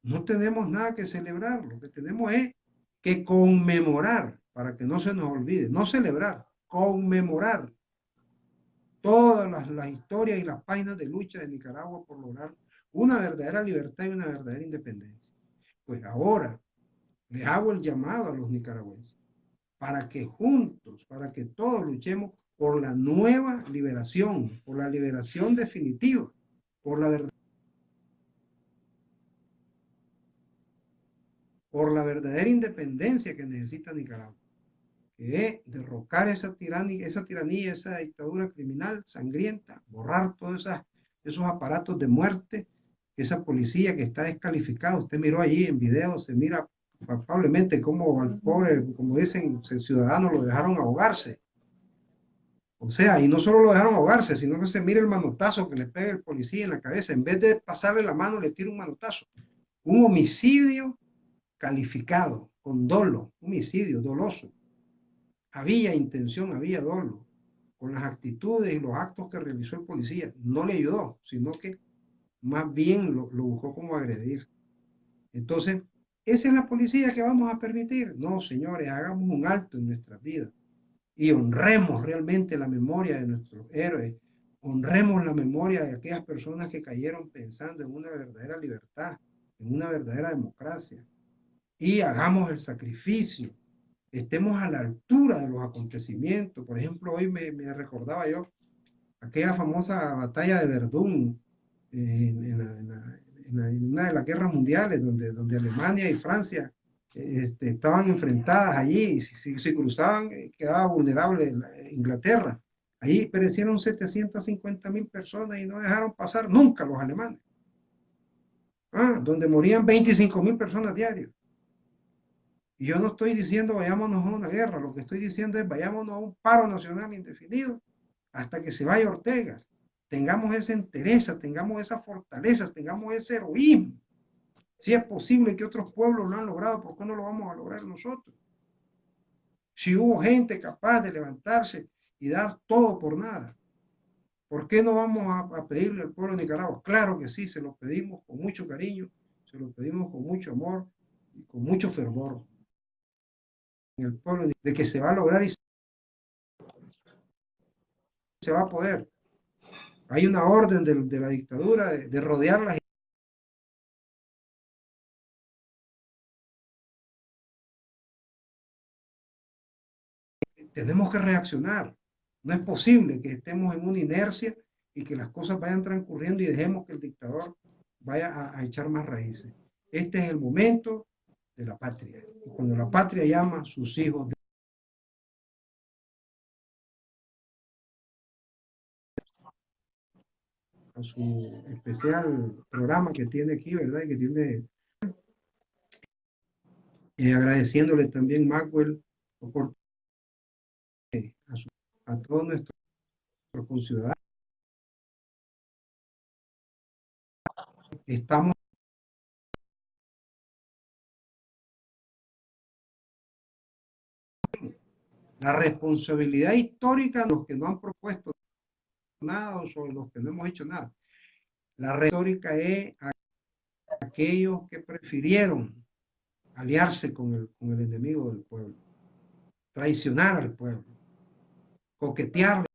No tenemos nada que celebrar, lo que tenemos es que conmemorar, para que no se nos olvide, no celebrar, conmemorar todas las historias y las páginas de lucha de Nicaragua por lograr una verdadera libertad y una verdadera independencia. Pues ahora les hago el llamado a los nicaragüenses para que juntos, para que todos luchemos por la nueva liberación, por la liberación definitiva, por la verdadera independencia que necesita Nicaragua, que es derrocar esa tiranía, esa dictadura criminal, sangrienta, borrar todos esos aparatos de muerte, esa policía que está descalificada. Usted miró allí en video, se mira palpablemente cómo al pobre, como dicen, ciudadanos lo dejaron ahogarse. O sea, y no solo lo dejaron ahogarse, sino que se mira el manotazo que le pega el policía en la cabeza. En vez de pasarle la mano, le tira un manotazo. Un homicidio calificado, con dolo, homicidio doloso. Había intención, había dolo, con las actitudes y los actos que realizó el policía. No le ayudó, sino que más bien lo buscó como agredir. Entonces, ¿esa es la policía que vamos a permitir? No, señores, hagamos un alto en nuestras vidas y honremos realmente la memoria de nuestros héroes, honremos la memoria de aquellas personas que cayeron pensando en una verdadera libertad, en una verdadera democracia, y hagamos el sacrificio, estemos a la altura de los acontecimientos. Por ejemplo, hoy me recordaba yo aquella famosa batalla de Verdún en una de las guerras mundiales, donde Alemania y Francia estaban enfrentadas allí, y si cruzaban quedaba vulnerable Inglaterra. Allí perecieron 750.000 personas y no dejaron pasar nunca los alemanes. Donde morían 25.000 personas diarios. Y yo no estoy diciendo vayámonos a una guerra, lo que estoy diciendo es vayámonos a un paro nacional indefinido hasta que se vaya Ortega. Tengamos esa entereza, tengamos esa fortaleza, tengamos ese heroísmo. Si es posible que otros pueblos lo han logrado, ¿por qué no lo vamos a lograr nosotros? Si hubo gente capaz de levantarse y dar todo por nada, ¿por qué no vamos a pedirle al pueblo de Nicaragua? Claro que sí, se lo pedimos con mucho cariño, se lo pedimos con mucho amor y con mucho fervor. En el pueblo de que se va a lograr y se va a poder. Hay una orden de la dictadura de rodearlas. Tenemos que reaccionar. No es posible que estemos en una inercia y que las cosas vayan transcurriendo y dejemos que el dictador vaya a echar más raíces. Este es el momento de la patria. Y cuando la patria llama, sus hijos a su especial programa que tiene aquí, ¿verdad? Y que tiene, agradeciéndole también Macwell por a todos nuestros conciudadanos. Estamos la responsabilidad histórica de los que no han propuesto nada o sobre los que no hemos hecho nada. La retórica es aquellos que prefirieron aliarse con el enemigo del pueblo, traicionar al pueblo, coquetearle